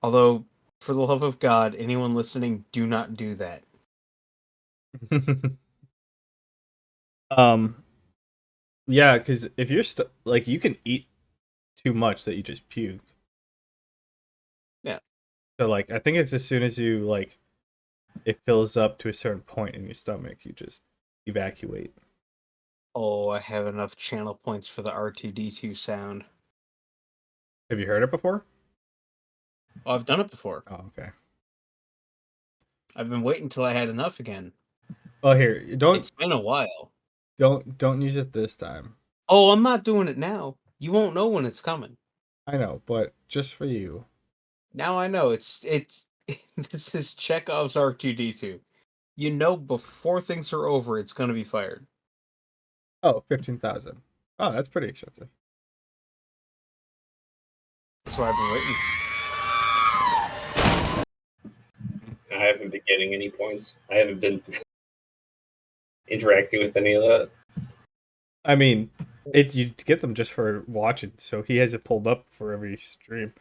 Although, for the love of God, anyone listening, do not do that. Um, Yeah, because if you're like, you can eat too much that you just puke. Yeah. So like, I think it's as soon as you like, it fills up to a certain point in your stomach, you just evacuate. Oh, I have enough channel points for the R2D2 sound. Have you heard it before? Oh, I've done it before. Oh, okay. I've been waiting till I had enough again. Oh, here, It's been a while. don't use it this time. Oh, I'm not doing it now. You won't know when it's coming. I know, but just for you. Now I know it's this is Chekhov's R2D2. You know before things are over it's gonna be fired. Oh, 15,000. Oh, that's pretty expensive. That's why I've been waiting. I haven't been getting any points. I haven't been interacting with any of that. I mean, you get them just for watching, so he has it pulled up for every stream.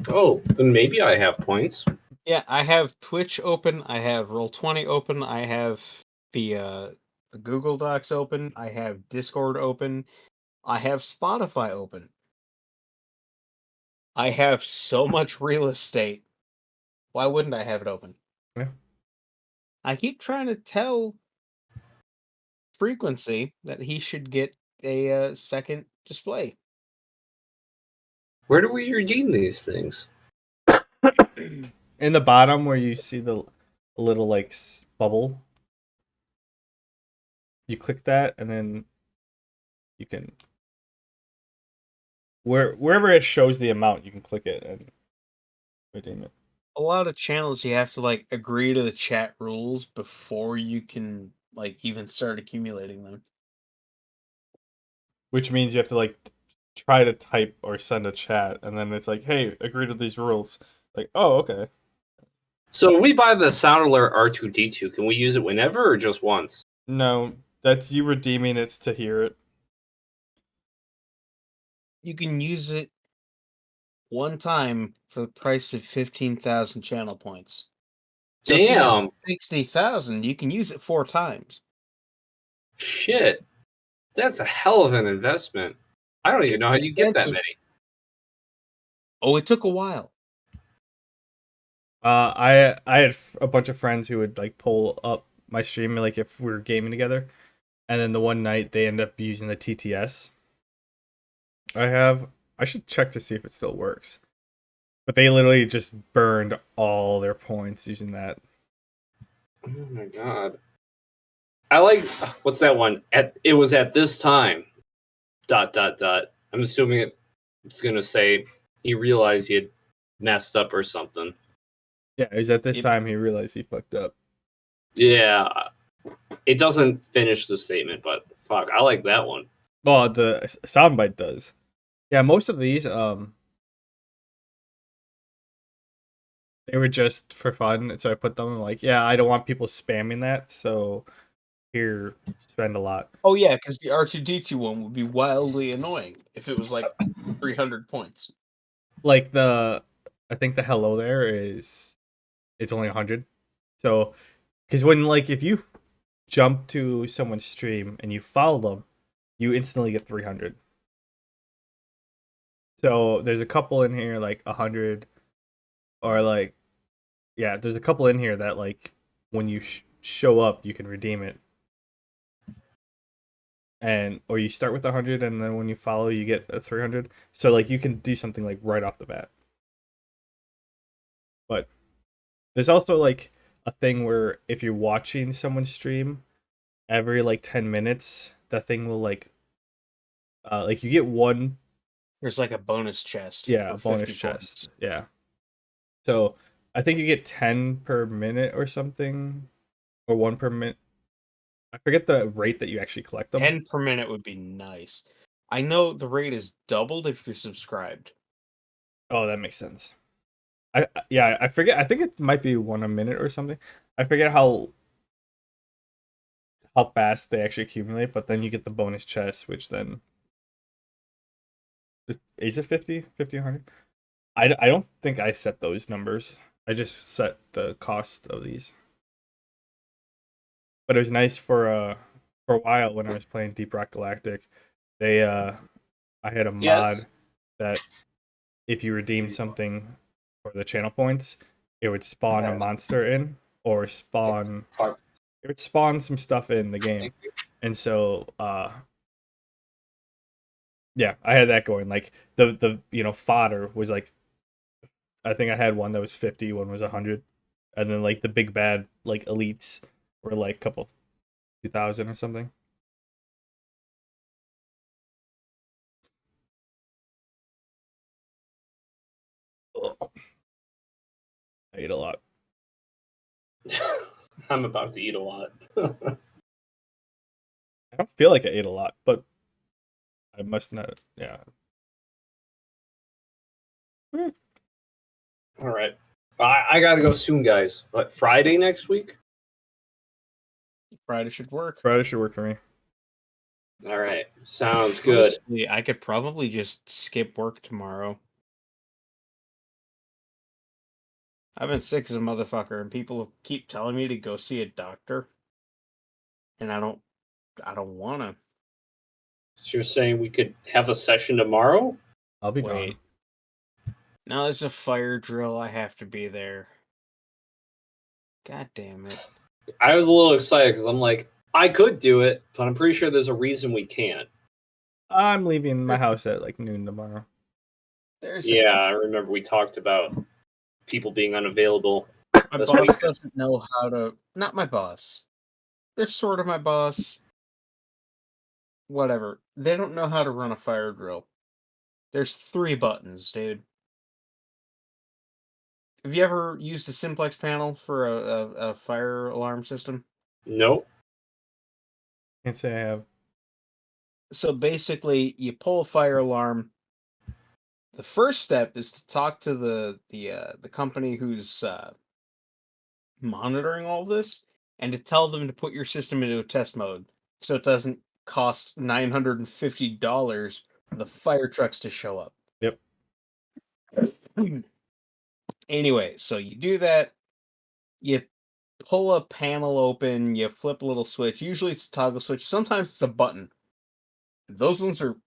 Oh, then maybe I have points. Yeah, I have Twitch open, I have Roll20 open, I have the Google Docs open, I have Discord open, I have Spotify open. I have so much real estate. Why wouldn't I have it open? Yeah. I keep trying to tell Frequency that he should get a second display. Where do we redeem these things? In the bottom where you see the little like bubble, you click that, and then you can wherever it shows the amount, you can click it and redeem it. A lot of channels you have to like agree to the chat rules before you can like even start accumulating them. Which means you have to like try to type or send a chat, and then it's like, hey, agree to these rules. Like, oh, okay. So if we buy the Sound Alert R2D2, can we use it whenever or just once? No, that's you redeeming it to hear it. You can use it one time for the price of 15,000 channel points. So if you have Damn. 60,000, you can use it 4 times. Shit. That's a hell of an investment. I don't even know how you get that expensive. many. Oh, it took a while. I had a bunch of friends who would like pull up my stream like if we were gaming together, and then the one night they end up using the TTS. I should check to see if it still works, but they literally just burned all their points using that. Oh my god. I like what's that one? It was at this time. ... I'm assuming it's gonna say he realized he had messed up or something. Yeah, it was at this Yep. time he realized he fucked up. Yeah. It doesn't finish the statement, but fuck, I like that one. Well, the soundbite does. Yeah, most of these they were just for fun, so I put them like, yeah, I don't want people spamming that, so here, spend a lot. Oh yeah, because the R2D2 one would be wildly annoying if it was like 300 points. Like I think the hello there it's only 100. So, because when like if you jump to someone's stream and you follow them, you instantly get 300. So there's a couple in here like 100, or like, yeah, there's a couple in here that like when you show up you can redeem it, and or you start with 100 and then when you follow you get a 300. So like you can do something like right off the bat. But there's also like a thing where if you're watching someone stream, every like 10 minutes that thing will like you get one, There's like a bonus chest. yeah, for bonus 50 chest. points. Yeah. So I think you get 10 per minute or something, or 1 per minute. I forget the rate that you actually collect them. 10 per minute would be nice. I know the rate is doubled if you're subscribed. Oh, that makes sense. Yeah, I forget. I think it might be 1 a minute or something. I forget how fast they actually accumulate, but then you get the bonus chest, which then is it 50, 100? I don't think I set those numbers. I just set the cost of these. But it was nice for for a while when I was playing Deep Rock Galactic, they I had a Yes. mod that if you redeem something for the channel points, it would spawn a monster in or spawn it would spawn some stuff in the game. And so yeah, I had that going. Like the fodder was like I think I had one that was 50, one was 100. And then like the big bad like elites were like a couple 2,000 or something. Ugh. I ate a lot. I'm about to eat a lot. I don't feel like I ate a lot, but I must not. Yeah. All right. I gotta go soon, guys. What, Friday next week? Friday should work. Friday should work for me. All right. Sounds good. Honestly, I could probably just skip work tomorrow. I've been sick as a motherfucker, and people keep telling me to go see a doctor, and I don't want to. So you're saying we could have a session tomorrow? I'll be Wait. gone. Now there's a fire drill. I have to be there. God damn it. I was a little excited because I'm like, I could do it, but I'm pretty sure there's a reason we can't. I'm leaving my house at like noon tomorrow. Yeah, I remember we talked about people being unavailable. My this boss week. doesn't know how to. Not my boss. They're sort of my boss. Whatever. They don't know how to run a fire drill. There's 3 buttons, dude. Have you ever used a simplex panel for a fire alarm system? Nope. Can't say I have. So basically, you pull a fire alarm. The first step is to talk to the company who's monitoring all this, and to tell them to put your system into a test mode, so it doesn't cost $950 for the fire trucks to show up. Yep. Anyway, so you do that. You pull a panel open. You flip a little switch. Usually it's a toggle switch. Sometimes it's a button. Those ones are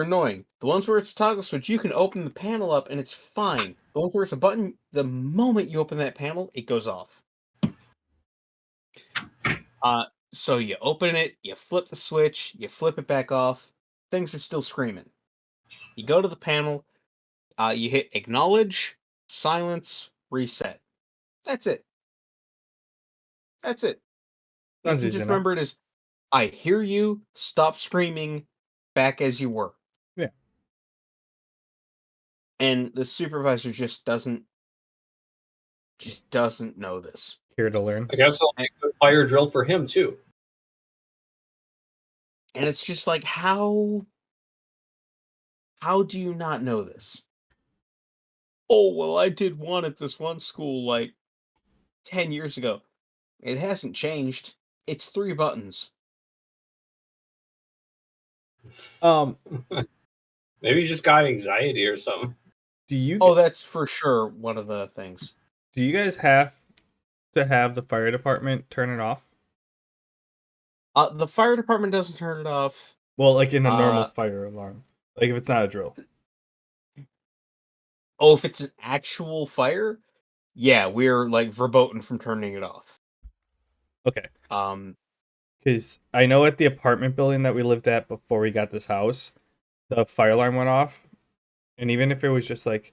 annoying. The ones where it's toggle switch, you can open the panel up and it's fine. The ones where it's a button, the moment you open that panel, it goes off. So you open it, you flip the switch, you flip it back off. Things are still screaming. You go to the panel, you hit acknowledge, silence, reset. That's it. That's it. You Sounds can easy just enough. remember it as, I hear you, stop screaming, back as you were. Yeah. And the supervisor just doesn't know this. Here to learn. I guess I'll make a fire drill for him too. And it's just like, how do you not know this? Oh, well, I did one at this one school like 10 years ago. It hasn't changed. It's 3 buttons. Maybe you just got anxiety or something. Do you Oh, that's for sure one of the things. do you guys have to have the fire department turn it off? The fire department doesn't turn it off. Well, like in a normal fire alarm. Like if it's not a drill. Oh, if it's an actual fire, yeah, we're like verboten from turning it off. Okay. Because I know at the apartment building that we lived at before we got this house, the fire alarm went off. And even if it was just like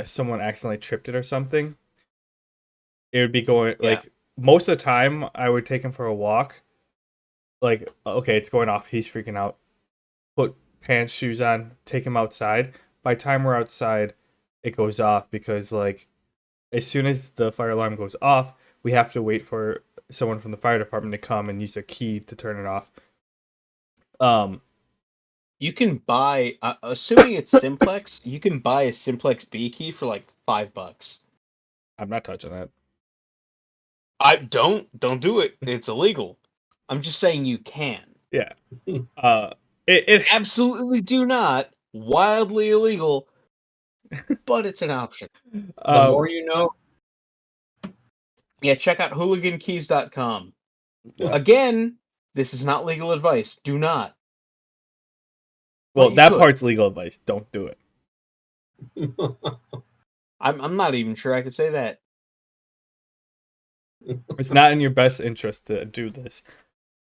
someone accidentally tripped it or something, it would be going like most of the time I would take him for a walk. Like, okay, it's going off, he's freaking out. Put pants, shoes on, take him outside. By the time we're outside, it goes off because like as soon as the fire alarm goes off, we have to wait for someone from the fire department to come and use a key to turn it off. you can buy, assuming it's simplex, you can buy a simplex B key for like $5. I'm not touching that. I don't do it. It's illegal. I'm just saying you can. Yeah. It Absolutely do not. Wildly illegal, but it's an option. The more you know. Yeah, check out hooligankeys.com. Yeah. Again, this is not legal advice. Do not. Well, But you that could. part's legal advice. Don't do it. I'm not even sure I could say that. It's not in your best interest to do this.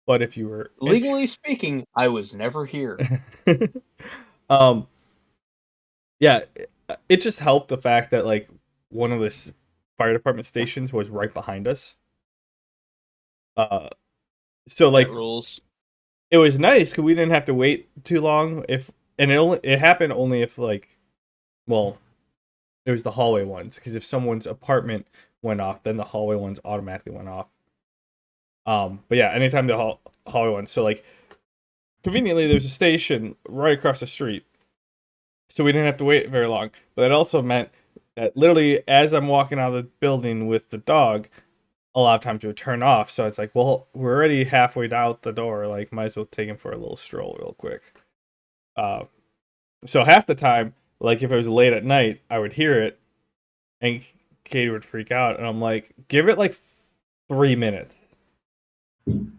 But if you were Legally speaking, I was never here. um, yeah, it just helped the fact that like one of the fire department stations was right behind us. So like That rules. it was nice because we didn't have to wait too long. It happened only if like, well, it was the hallway ones because if someone's apartment went off, then the hallway ones automatically went off. But yeah, anytime the hallway ones. So like, conveniently, there's a station right across the street, so we didn't have to wait very long. But it also meant that literally, as I'm walking out of the building with the dog, a lot of times it would turn off. So it's like, well, we're already halfway out the door. Like, might as well take him for a little stroll real quick. So half the time, like if it was late at night, I would hear it, and Katie would freak out, and I'm like, give it like 3 minutes, and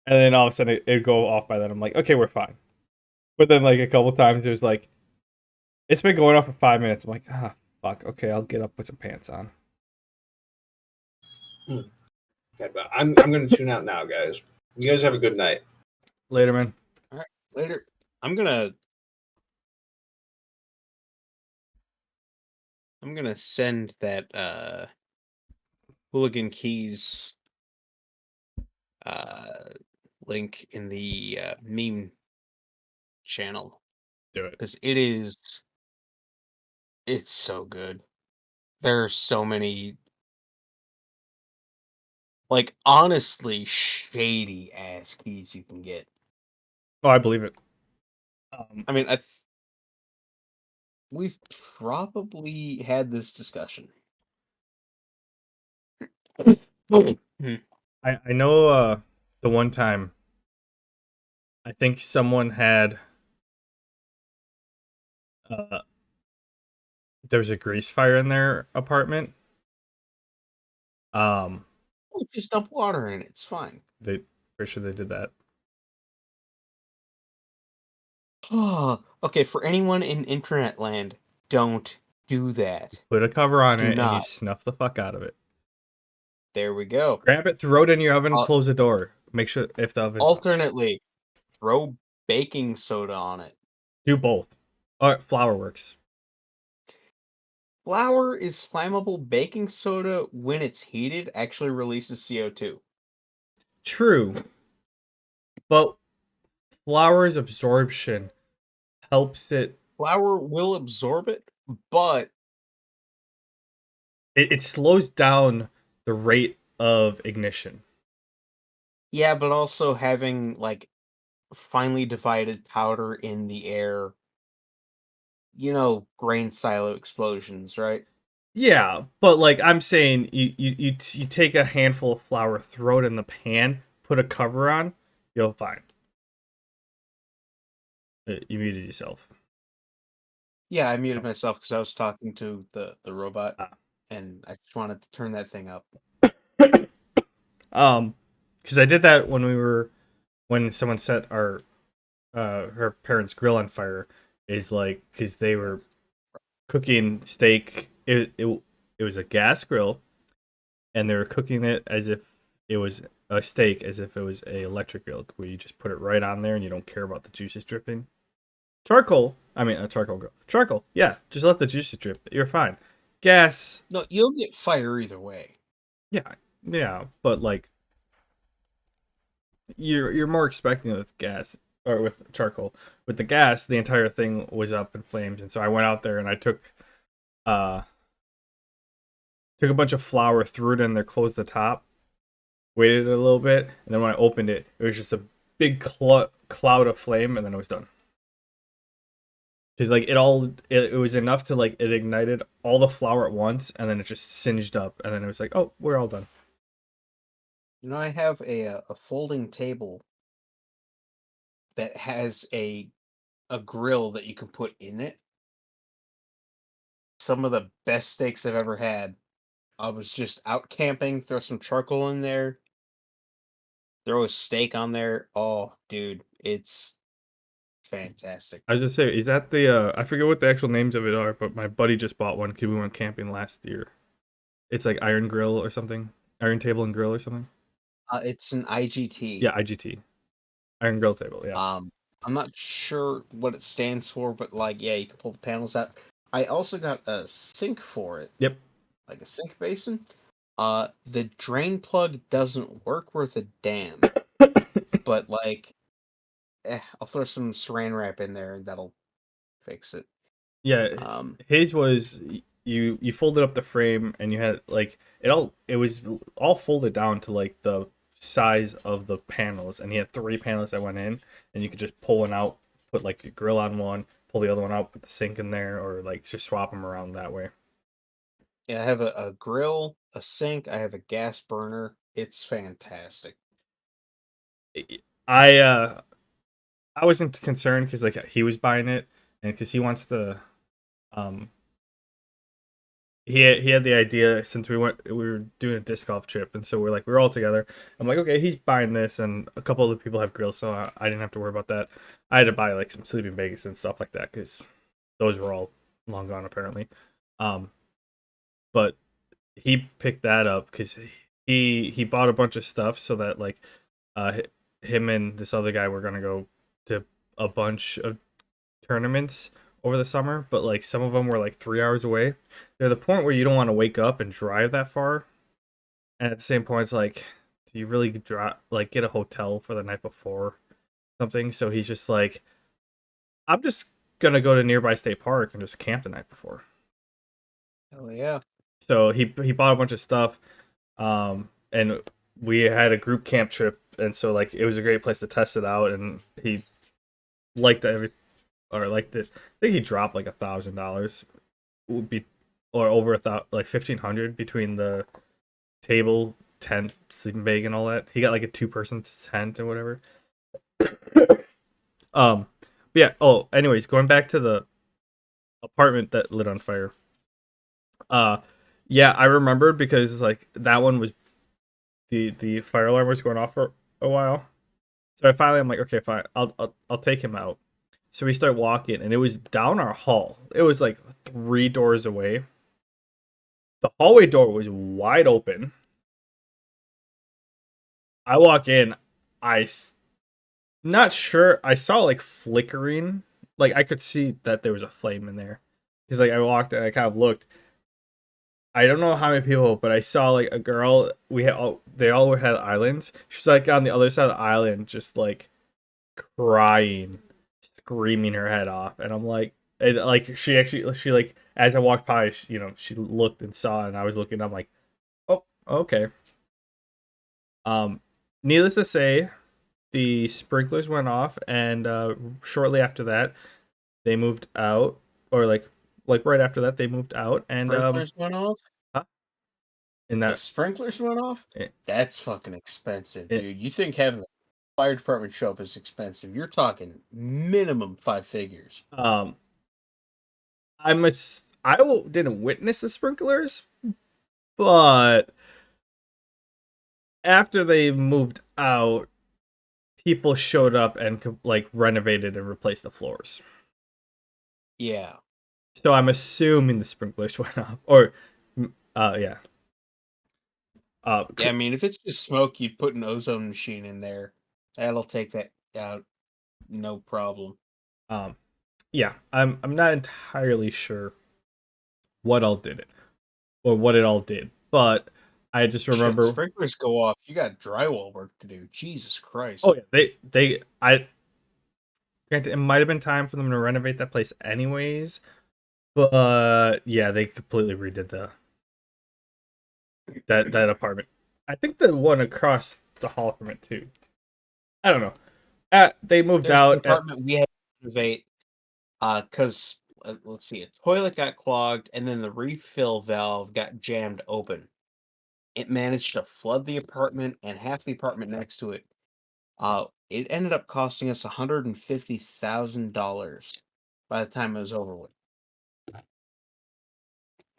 then all of a sudden it'd go off by then. I'm like, okay, we're fine. But then like a couple times, there's like, it's been going off for 5 minutes. I'm like, fuck. Okay, I'll get up, put some pants on. Okay, but I'm gonna tune out now, guys. You guys have a good night. Later, man. All right, later. I'm gonna send that Hooligan Keys link in the meme channel Do it. because it's so good. There are so many, like, honestly shady ass keys you can get. Oh, I believe it. I mean, we've probably had this discussion. I know the one time I think someone had there was a grease fire in their apartment. Just dump water in it. It's fine. They pretty sure they did that. Oh, okay. For anyone in internet land, don't do that. Put a cover on Do it and you not. snuff the fuck out of it. There we go. Grab it, throw it in your oven, Uh, close the door. Make sure if the oven's Alternately, throw baking soda on it. do both. Flour works. Flour is flammable. Baking soda, when it's heated, actually releases CO2. True, but flour's absorption helps it. Flour will absorb it, but It slows down the rate of ignition. yeah, but also having like finely divided powder in the air, grain silo explosions, right? Yeah, but like I'm saying, you take a handful of flour, throw it in the pan, put a cover on, you'll fine. You muted yourself. Yeah, I muted myself because I was talking to the robot, Ah. and I just wanted to turn that thing up. Because I did that when someone set her parents' grill on fire. Is like because they were cooking steak. It was a gas grill, and they were cooking it as if it was a steak, as if it was a electric grill, where you just put it right on there and you don't care about the juices dripping. Charcoal. I mean, a charcoal grill. Charcoal. Yeah, just let the juices drip. You're fine. Gas. No, you'll get fire either way. Yeah, but like you're more expecting it with gas or with charcoal. With the gas, the entire thing was up in flames, and so I went out there and I took a bunch of flour, threw it in there, closed the top, waited a little bit, and then when I opened it, it was just a big cloud of flame, and then it was done. Because like it was enough to like it ignited all the flour at once, and then it just singed up, and then it was like, oh, we're all done. I have a folding table that has a grill that you can put in it. Some of the best steaks I've ever had I was just out camping, throw some charcoal in there, throw a steak on there. Oh, dude, it's fantastic. I was just say, is that the I forget what the actual names of it are, but my buddy just bought one because we went camping last year. It's like Iron Grill or something, Iron Table and Grill or something. It's an IGT. Yeah, IGT, Iron Grill Table. Yeah. Um, I'm not sure what it stands for, but like, yeah, you can pull the panels out. I also got a sink for it, Yep. like a sink basin. The drain plug doesn't work worth a damn, but like, I'll throw some saran wrap in there and that'll fix it. Yeah, Um, his was you folded up the frame and you had like it was all folded down to like the size of the panels, and he had 3 panels that went in, and you could just pull one out, put like the grill on one, pull the other one out, put the sink in there, or like just swap them around that way. yeah, I have a grill, a sink, I have a gas burner. It's fantastic. I uh I wasn't concerned because like he was buying it, and because he wants to um he had the idea since we were doing a disc golf trip, and so we're all together. I'm like, okay, he's buying this, and a couple other people have grills, so I didn't have to worry about that. I had to buy like some sleeping bags and stuff like that because those were all long gone apparently. Um, but he picked that up because he bought a bunch of stuff so that like him and this other guy were gonna go to a bunch of tournaments over the summer, but like some of them were like 3 hours away. They're the point where you don't want to wake up and drive that far, and at the same point, it's like, do you really drive like get a hotel for the night before something? So he's just like, I'm just gonna go to nearby state park and just camp the night before. Hell yeah. So he bought a bunch of stuff, and we had a group camp trip, and so like it was a great place to test it out, and he liked every or like the I think he dropped like $1,000 would be or over like 1,500 between the table, tent, sleeping bag, and all that. He got like a 2-person tent or whatever. um, yeah. Oh, anyways, going back to the apartment that lit on fire. Uh, yeah, I remember because like that one was the fire alarm was going off for a while. So I finally I'm like, okay, fine, I'll take him out. So we start walking, and it was down our hall. It was like 3 doors away. The hallway door was wide open. I walk in. Not sure. I saw like flickering. Like I could see that there was a flame in there. Because like I walked and I kind of looked. I don't know how many people, but I saw like a girl. They all had islands. She was like on the other side of the island, just like crying, screaming her head off. And I'm like, she like as I walked by, she looked and saw, and I was looking. I'm like, oh, okay. Um, Needless to say, the sprinklers went off, and shortly after that, they moved out, or like right after that, they moved out, and Sprinklers went off? huh? in The that sprinklers went off? it, That's fucking expensive, it, dude. You think having the fire department show up is expensive? You're talking minimum 5 figures. um, didn't witness the sprinklers, but after they moved out, people showed up and like renovated and replaced the floors. Yeah. So I'm assuming the sprinklers went off, or yeah. Yeah, I mean, if it's just smoke, you put an ozone machine in there. That'll take that out, no problem. Um, yeah, I'm not entirely sure what all did it or what it all did, but I just Shit, remember. sprinklers go off. You got drywall work to do. Jesus Christ. Oh yeah, granted it might have been time for them to renovate that place anyways, but yeah, they completely redid that apartment. I think the one across the hall from it too. I don't know. They moved There's out. an apartment we had to renovate because let's see, a toilet got clogged and then the refill valve got jammed open. It managed to flood the apartment and half the apartment next to it. It ended up costing us $150,000 by the time it was over with,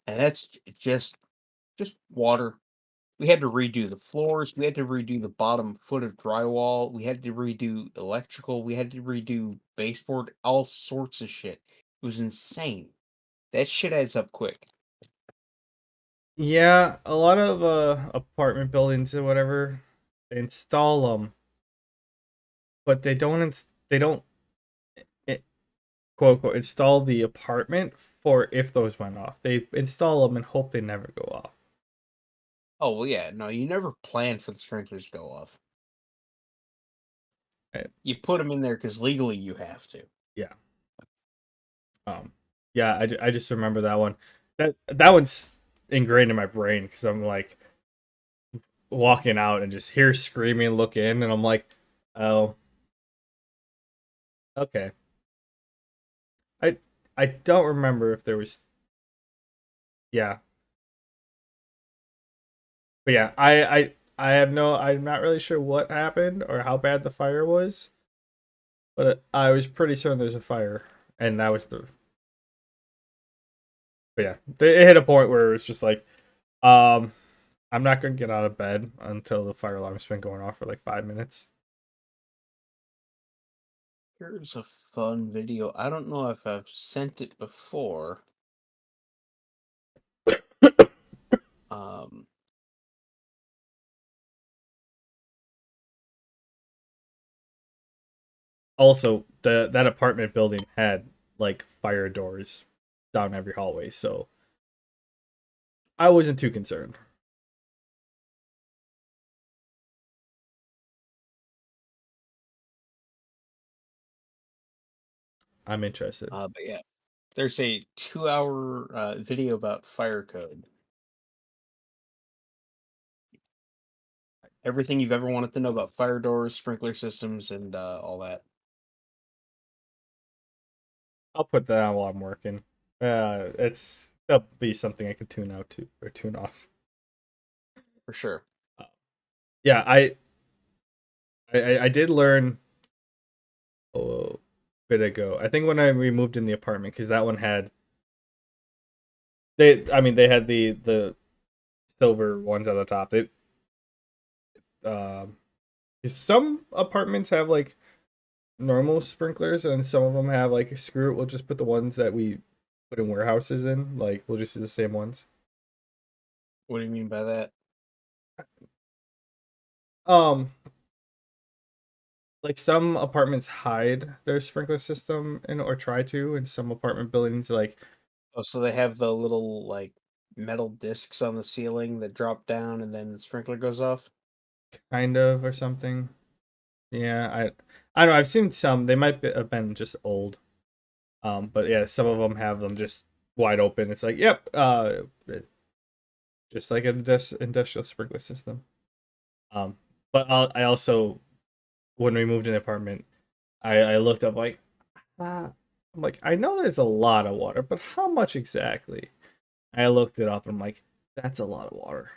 and that's just just water. We had to redo the floors. We had to redo the bottom foot of drywall. We had to redo electrical. We had to redo baseboard. All sorts of shit. It was insane. That shit adds up quick. Yeah, a lot of apartment buildings or whatever, they install them, but they don't eh, quote unquote install the apartment for if those went off. They install them and hope they never go off. Oh well, yeah. No, you never plan for the sprinklers to go off. Right. You put them in there because legally you have to. Yeah. Yeah, I just remember that one. That one's ingrained in my brain because I'm like walking out and just hear screaming, look in, and I'm like, oh, okay. I I don't remember if there was, yeah, but yeah, I have no, I'm not really sure what happened or how bad the fire was, but I was pretty certain there's a fire, and that was the. But yeah, it hit a point where it was just like, um, I'm not gonna get out of bed until the fire alarm's been going off for like 5 minutes. Here's a fun video. I don't know if I've sent it before. Um, Also, that apartment building had like fire doors down every hallway, so I wasn't too concerned. I'm interested. but yeah, there's a 2-hour video about fire code. Everything you've ever wanted to know about fire doors, sprinkler systems, and all that. I'll put that on while I'm working. That'll be something I can tune out to or tune off. For sure. Yeah, I did learn a bit ago. I think when we moved in the apartment because that one had they had the silver ones on the top. Um, some apartments have like normal sprinklers, and some of them have like screw it. We'll just put the ones that we put in warehouses in. Like we'll just use the same ones. What do you mean by that? Um, like some apartments hide their sprinkler system and or try to, and some apartment buildings like Oh, so they have the little like metal discs on the ceiling that drop down and then the sprinkler goes off? kind of or something. Yeah, I don't know. I've seen some. They might have been just old. But yeah, some of them have them just wide open. It's like, yep, just like an industrial sprinkler system. Um, but I also, when we moved in the apartment, I looked up like, I'm like, I know there's a lot of water, but how much exactly? I looked it up and I'm like, that's a lot of water.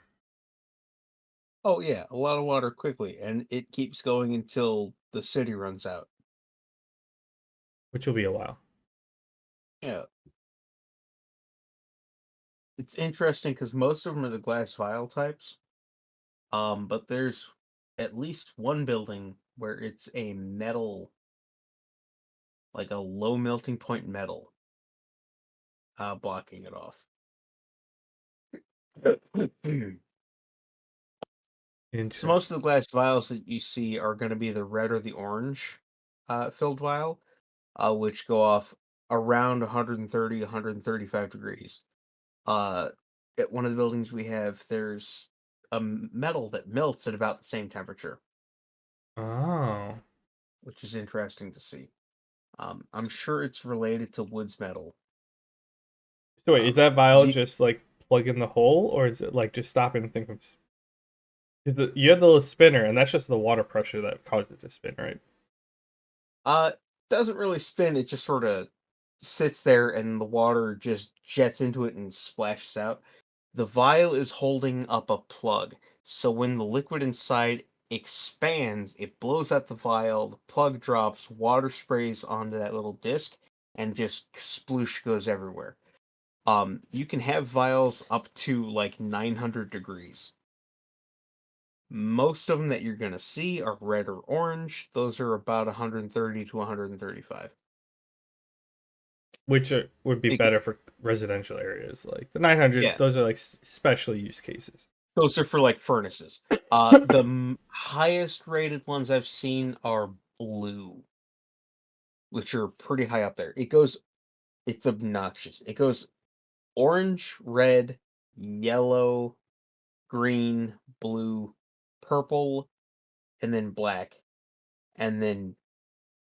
Oh yeah, a lot of water quickly, and it keeps going until the city runs out. Which will be a while. Yeah. It's interesting because most of them are the glass vial types. But there's at least one building where it's a metal, like a low melting point metal, blocking it off. So Interesting. most of the glass vials that you see are going to be the red or the orange filled vial, which go off around 130, 135 degrees. Uh, at one of the buildings we have, there's a metal that melts at about the same temperature, Oh. which is interesting to see. I'm sure it's related to Wood's metal. So wait, is that Is vial you, just like plug in the hole, or is it like just stopping and think of? Because you have the little spinner, and that's just the water pressure that causes it to spin, right? uh, doesn't really spin. It just sort of sits there, and the water just jets into it and splashes out. The vial is holding up a plug, so when the liquid inside expands, it blows out the vial. The plug drops, water sprays onto that little disc, and just sploosh goes everywhere. You can have vials up to like 900 degrees. Most of them that you're gonna see are red or orange. Those are about 130 to 135. Which would be It could- better for residential areas. Like the 900, Yeah, those are like special use cases. those are for like furnaces. The highest rated ones I've seen are blue, which are pretty high up there. It's obnoxious. It goes orange, red, yellow, green, blue, purple, and then black, and then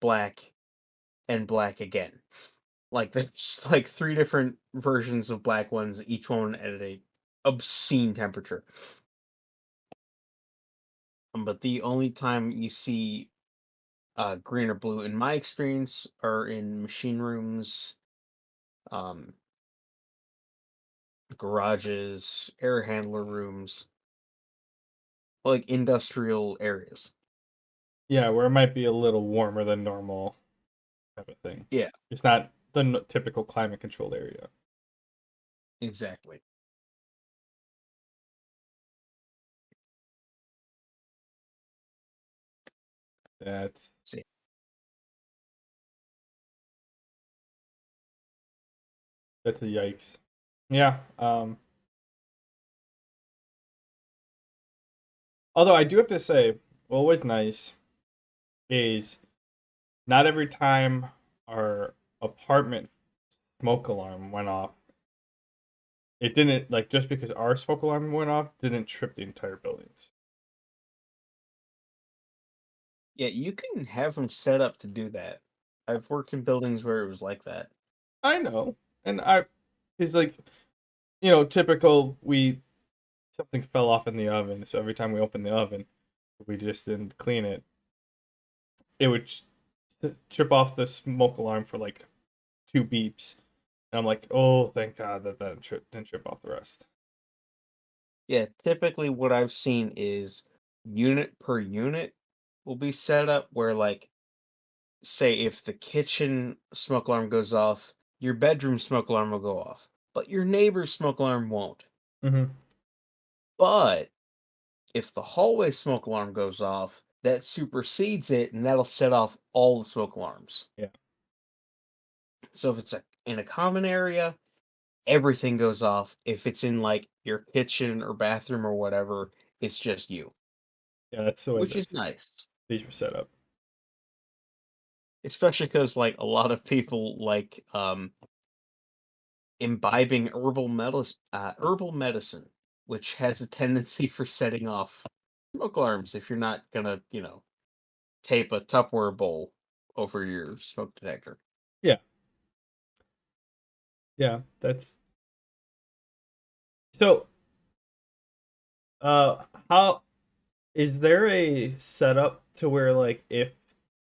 black and black again. Like there's like three different versions of black ones, each one at a obscene temperature. But the only time you see green or blue, in my experience, are in machine rooms, um, garages, air handler rooms, like industrial areas. Yeah, where it might be a little warmer than normal type of thing. Yeah, It's not the typical climate controlled area. exactly. That's See, that's a yikes. Yeah. Although I do have to say, what was nice is not every time our apartment smoke alarm went off, it didn't, like, just because our smoke alarm went off didn't trip the entire buildings. yeah, you can have them set up to do that. I've worked in buildings where it was like that. I know, and it's like, typical. We something fell off in the oven, so every time we opened the oven, we just didn't clean it. It would trip off the smoke alarm for like 2 beeps, and I'm like, oh, thank God that didn't trip off the rest. Yeah, typically what I've seen is unit per unit will be set up where, like, say if the kitchen smoke alarm goes off, your bedroom smoke alarm will go off, but your neighbor's smoke alarm won't. Mm-hmm. But if the hallway smoke alarm goes off, that supersedes it and that'll set off all the smoke alarms. Yeah. So if it's in a common area, everything goes off. If it's in like your kitchen or bathroom or whatever, it's just you, Yeah, that's the way which is nice. these were set up. Especially because like a lot of people like imbibing herbal medicine, which has a tendency for setting off smoke alarms if you're not gonna, tape a Tupperware bowl over your smoke detector. Yeah, yeah, that's so. Uh, how is there a setup to where, like, if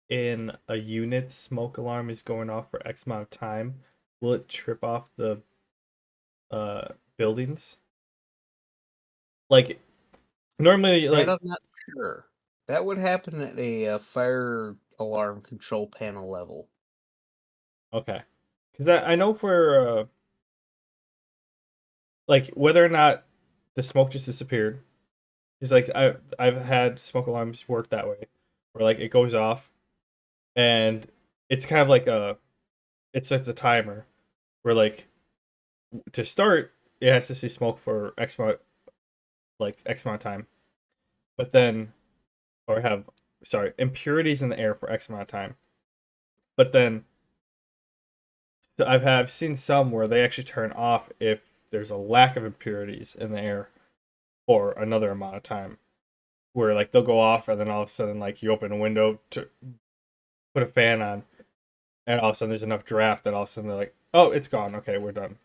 in a unit smoke alarm is going off for X amount of time, will it trip off the buildings? Like, normally, That like, I'm not sure. That would happen at a fire alarm control panel level. okay, because I know for like, whether or not the smoke just disappeared. Because, like, I've had smoke alarms work that way, where, like, it goes off and it's kind of like it's like the timer where, like, to start it has to see smoke for X amount of time, but then, or have, sorry, impurities in the air for X amount of time, but then, so I've seen some where they actually turn off if there's a lack of impurities in the air for another amount of time, where, like, they'll go off and then all of a sudden, like, you open a window to put a fan on, and all of a sudden there's enough draft that all of a sudden they're like, oh, it's gone, okay, we're done.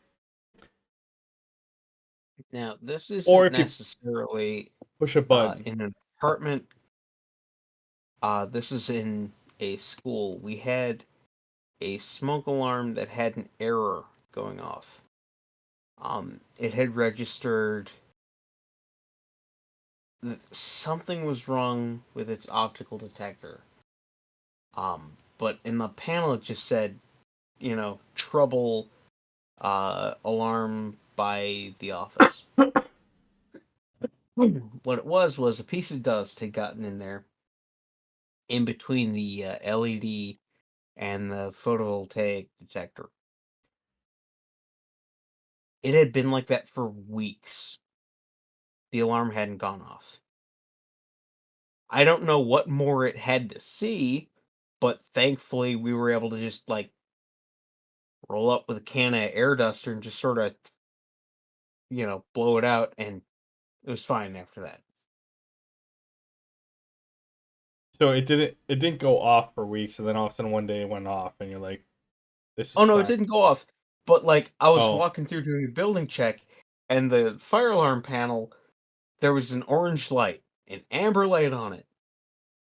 Now, this Or isn't if you necessarily push a button. in an apartment. This is in a school. We had a smoke alarm that had an error going off. It had registered that something was wrong with its optical detector. But in the panel it just said, trouble alarm by the office. What it was a piece of dust had gotten in there, in between the LED and the photovoltaic detector. It had been like that for weeks. The alarm hadn't gone off. I don't know what more it had to see, but thankfully we were able to just like roll up with a can of air duster and just sort of, blow it out, and it was fine after that. So it didn't go off for weeks, and then all of a sudden one day it went off, and you're like, this is Oh no, it fine. didn't go off. But like I was Oh, walking through doing a building check, and the fire alarm panel, there was an orange light, an amber light on it.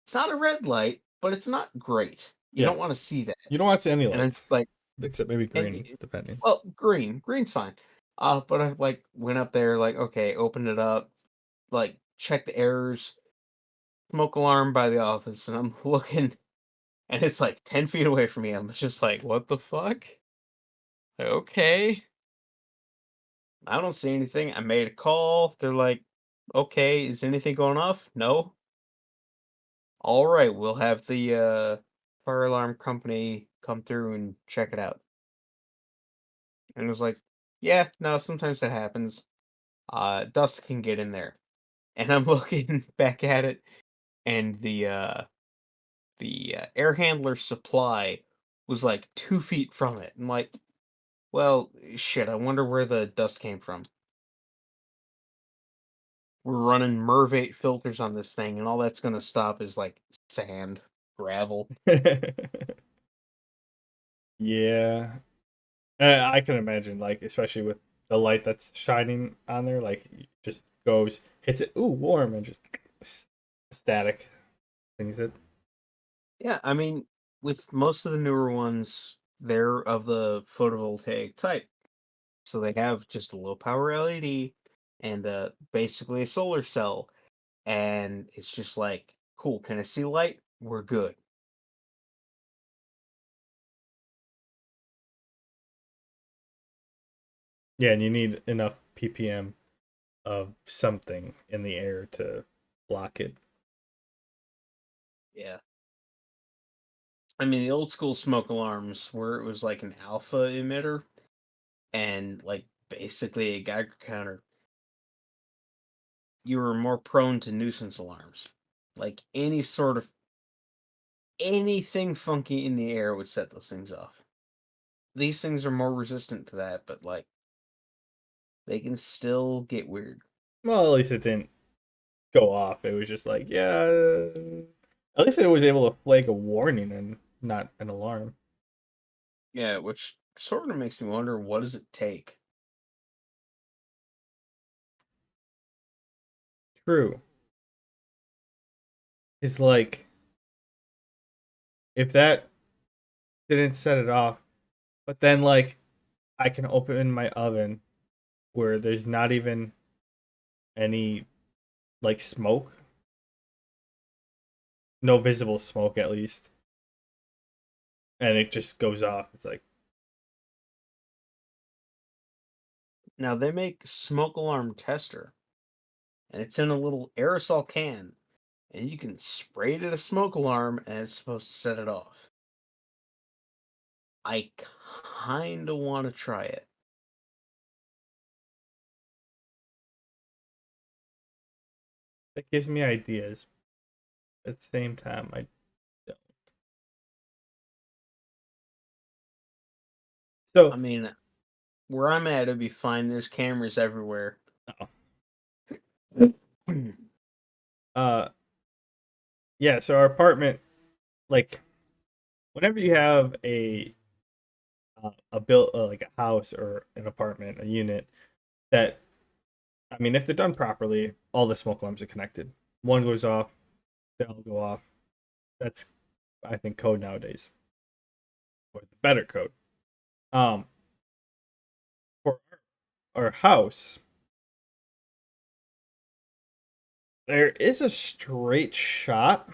It's not a red light, but it's not great. You yeah. don't want to see that. You don't want to see any And I'm lights, like, except maybe and green, depending. well, green's fine. But I like went up there, like, okay, opened it up, like checked the errors, smoke alarm by the office, and I'm looking, and it's like 10 feet away from me. I'm just like, what the fuck? Okay. I don't see anything. I made a call. They're like, okay, is anything going off? No. All right, we'll have the fire alarm company come through and check it out. And it was like, yeah, no, sometimes that happens. Dust can get in there. And I'm looking back at it, and the air handler supply was like 2 feet from it. I'm like, well, shit. I wonder where the dust came from. We're running Merv 8 filters on this thing, and all that's gonna stop is like sand, gravel. Yeah. I can imagine, like, especially with the light that's shining on there, like, it just goes, hits it, ooh, warm, and just static things it. Yeah, I mean, with most of the newer ones, they're of the photovoltaic type. So they have just a low power LED and basically a solar cell. And it's just like, cool, can I see light? We're good. Yeah, and you need enough ppm of something in the air to block it. Yeah. I mean, the old school smoke alarms where it was like an alpha emitter and like basically a Geiger counter, you were more prone to nuisance alarms. Like anything funky in the air would set those things off. These things are more resistant to that, but like they can still get weird. Well, at least it didn't go off. It was just like, yeah. At least it was able to flag a warning and not an alarm. Yeah, which sort of makes me wonder, what does it take? True. It's like, if that didn't set it off, but then, like, I can open my oven where there's not even any, like, smoke, no visible smoke at least, and it just goes off. It's like, Now they make smoke alarm tester, and it's in a little aerosol can, and you can spray it at a smoke alarm, and it's supposed to set it off. I kind of want to try it. that gives me ideas. At the same time, I don't. I So, mean, where I'm at, it'd be fine. There's cameras everywhere. oh, uh, yeah. So our apartment, like, whenever you have a built like a house or an apartment, a unit that, I mean, if they're done properly, all the smoke alarms are connected. One goes off, they all go off. That's, I think, code nowadays, or the better code. Um, for our house, there is a straight shot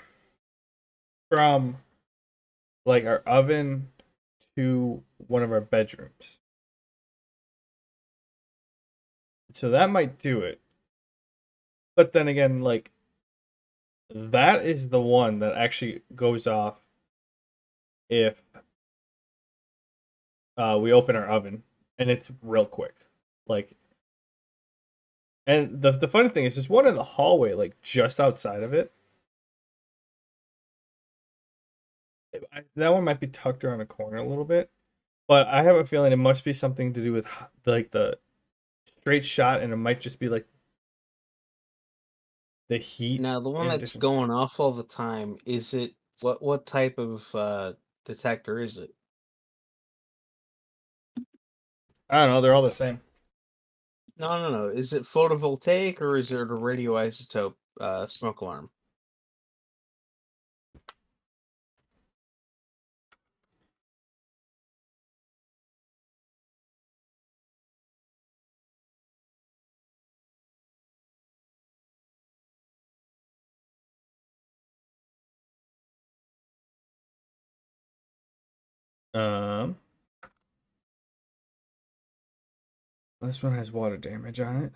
from like our oven to one of our bedrooms. So that might do it. But then again, like, that is the one that actually goes off if we open our oven, and it's real quick. Like, and the funny thing is, there's one in the hallway, like just outside of it. That one might be tucked around a corner a little bit, but I have a feeling it must be something to do with like the straight shot, and it might just be like the heat. Now, the one in that's addition. going off all the time, is it what type of detector is it? I don't know. They're all the same. No. Is it photovoltaic or is it a radioisotope smoke alarm? Um, this one has water damage on it.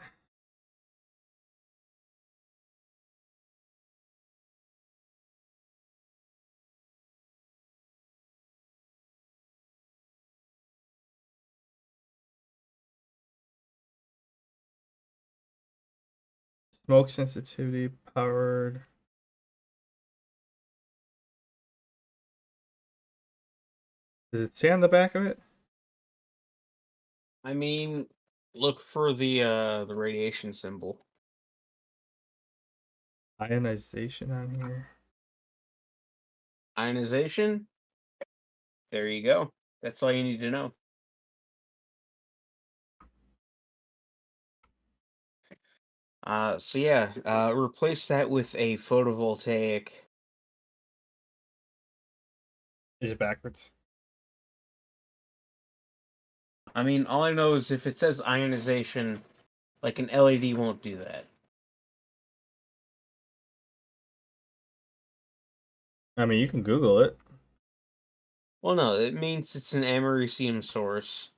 Smoke sensitivity powered. Does it say on the back of it? I mean, look for the radiation symbol. Ionization on here. Ionization. There you go. That's all you need to know. So yeah, replace that with a photovoltaic. Is it backwards? I mean, all I know is if it says ionization, like an LED won't do that. I mean, you can Google it. Well, no, it means it's an americium source,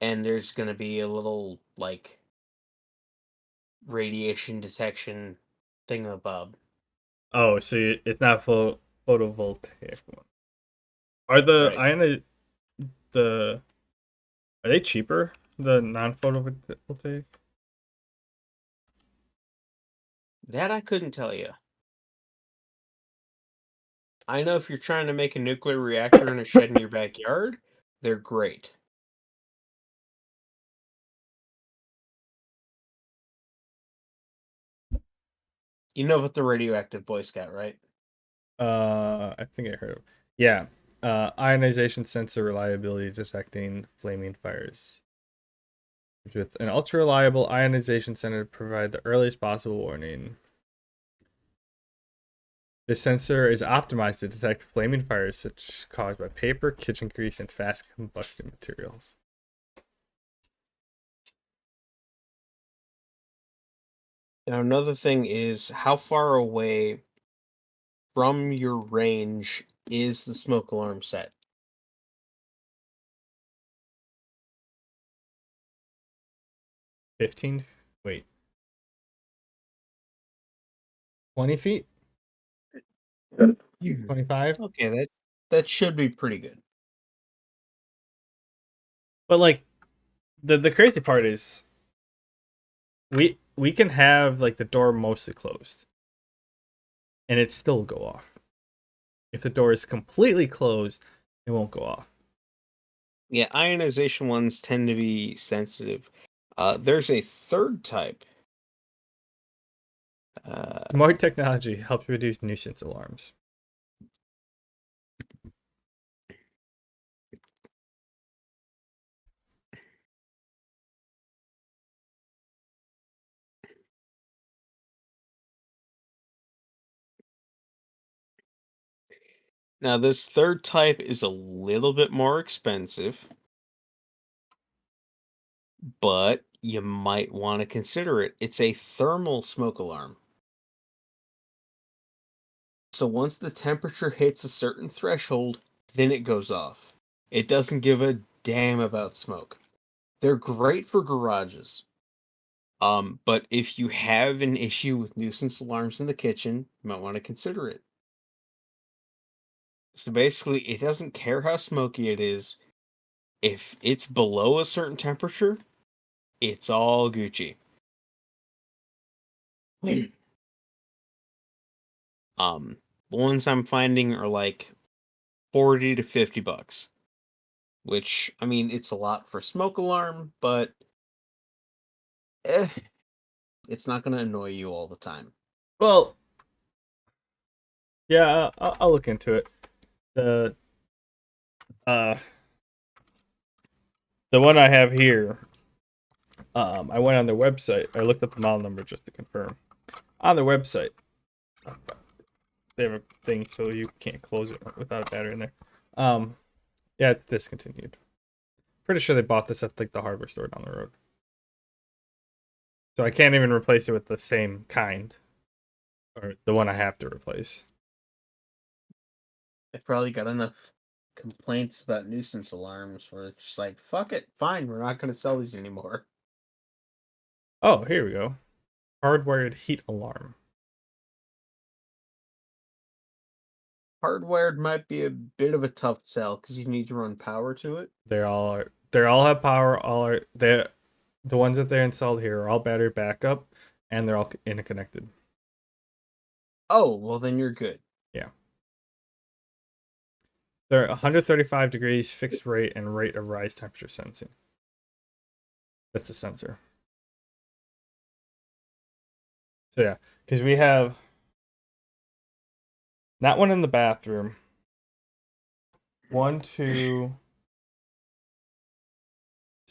and there's gonna be a little like radiation detection thingamabob. Oh, so it's not photovoltaic one. Are the Right. ion the are they cheaper? The non-photovoltaic? That I couldn't tell you. I know if you're trying to make a nuclear reactor in a shed in your backyard, they're great. You know about the radioactive Boy Scout, right? I think I heard of. Yeah. Ionization sensor reliability detecting flaming fires. With an ultra reliable ionization sensor to provide the earliest possible warning. This sensor is optimized to detect flaming fires such caused by paper, kitchen grease, and fast combusting materials. Now, another thing is how far away from your range is the smoke alarm set? 15? Wait. 20 feet? 25? Okay, that should be pretty good. But like the crazy part is we can have like the door mostly closed and it still go off. If the door is completely closed, it won't go off. Yeah, ionization ones tend to be sensitive. There's a third type. Smart technology helps reduce nuisance alarms. Now, this third type is a little bit more expensive, but you might want to consider it. It's a thermal smoke alarm. So once the temperature hits a certain threshold, then it goes off. It doesn't give a damn about smoke. They're great for garages. But if you have an issue with nuisance alarms in the kitchen, you might want to consider it. So basically, it doesn't care how smoky it is. If it's below a certain temperature, it's all Gucci. The ones I'm finding are like 40 to 50 bucks, which I mean, it's a lot for smoke alarm, but eh, it's not going to annoy you all the time. Well, yeah, I'll look into it. The uh, the one I have here, I went on their website. I looked up the model number just to confirm. On their website, they have a thing so you can't close it without a battery in there. Yeah, it's discontinued. Pretty sure they bought this at like the hardware store down the road. So I can't even replace it with the same kind, or the one I have to replace. I've probably got enough complaints about nuisance alarms where it's just like, fuck it, fine, we're not going to sell these anymore. Oh, here we go. Hardwired heat alarm. Hardwired might be a bit of a tough sell because you need to run power to it. They all have power. All are they the ones that they installed here are all battery backup, and they're all interconnected. Oh, well, then you're good. Yeah. They're 135 degrees fixed rate and rate of rise temperature sensing. With the sensor. So yeah, because we have that one in the bathroom. 1, 2,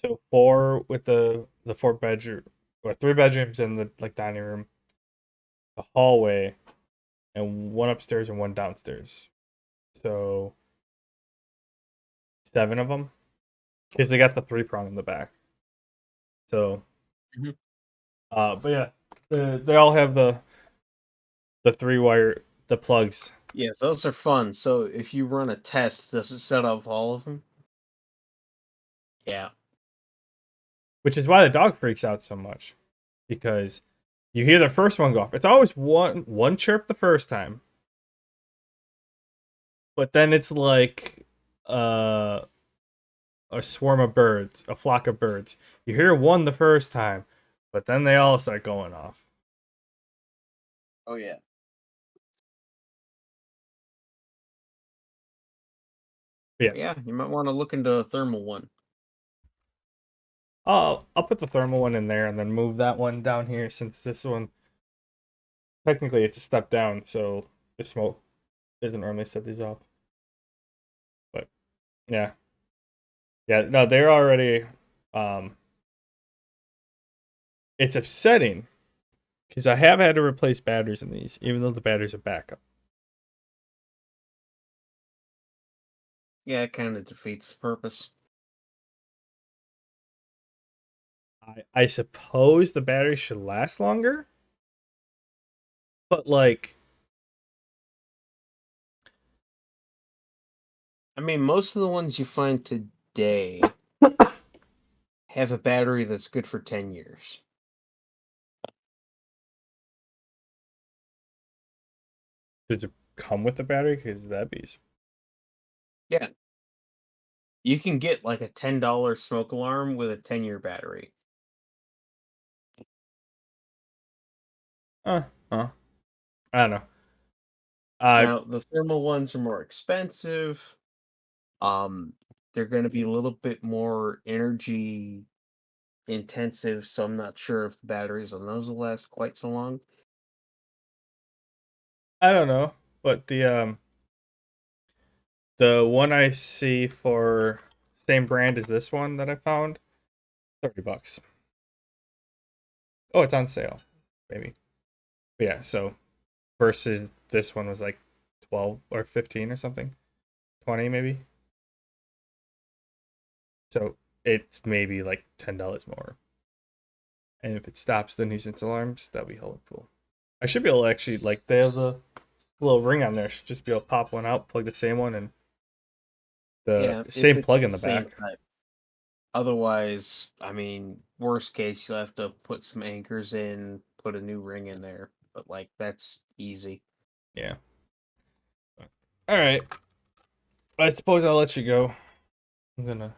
so 4 with the 4 bedroom, or 3 bedrooms in the like dining room, the hallway, and 1 upstairs and 1 downstairs. So 7 of them, because they got the 3-prong in the back. So, but yeah, they all have the 3-wire, the plugs. Yeah, those are fun. So if you run a test, does it set off all of them? Yeah. Which is why the dog freaks out so much, because you hear the first one go off. It's always one chirp the first time, but then it's like a swarm of birds, a flock of birds. You hear one the first time, but then they all start going off. Oh, yeah. Yeah, you might want to look into a thermal one. I'll put the thermal one in there and then move that one down here, since this one technically it's a step down, so the smoke doesn't normally set these off. But yeah, no, they're already. It's upsetting because I have had to replace batteries in these, even though the batteries are backup. Yeah, it kind of defeats the purpose. I suppose the battery should last longer, but like, I mean, most of the ones you find today have a battery that's good for 10 years. does it come with the battery? Because that'd be. Yeah. You can get like a $10 smoke alarm with a 10-year battery. I don't know. Now, the thermal ones are more expensive. They're going to be a little bit more energy intensive, so I'm not sure if the batteries on those will last quite so long. I don't know, but the one I see for same brand as this one that I found, $30. Oh, it's on sale, maybe. But yeah, so versus this one was like 12 or 15 or something, 20 maybe. So it's maybe like $10 more. And if it stops the nuisance alarms, that'll be helpful. I should be able to actually, like, they have the little ring on there. Should just be able to pop one out, plug the same one, and the Yeah, if same it's plug the in the same back. type. Otherwise, I mean, worst case, you'll have to put some anchors in, put a new ring in there. But like, that's easy. Yeah. All right. I suppose I'll let you go. I'm gonna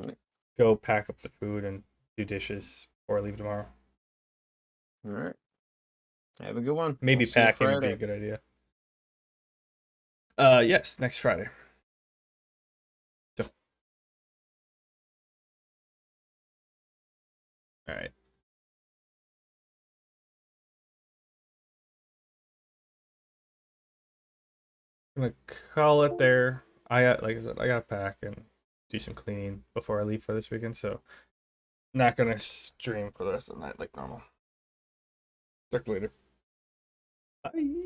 go pack up the food and do dishes before I leave tomorrow. All right. Have a good one. Maybe I'll see you packing would be a Friday. good idea. Yes, next Friday. So, all right. I'm gonna call it there. Like I said, I gotta pack and do some cleaning before I leave for this weekend, so not gonna stream for the rest of the night like normal. Talk to you later. Bye.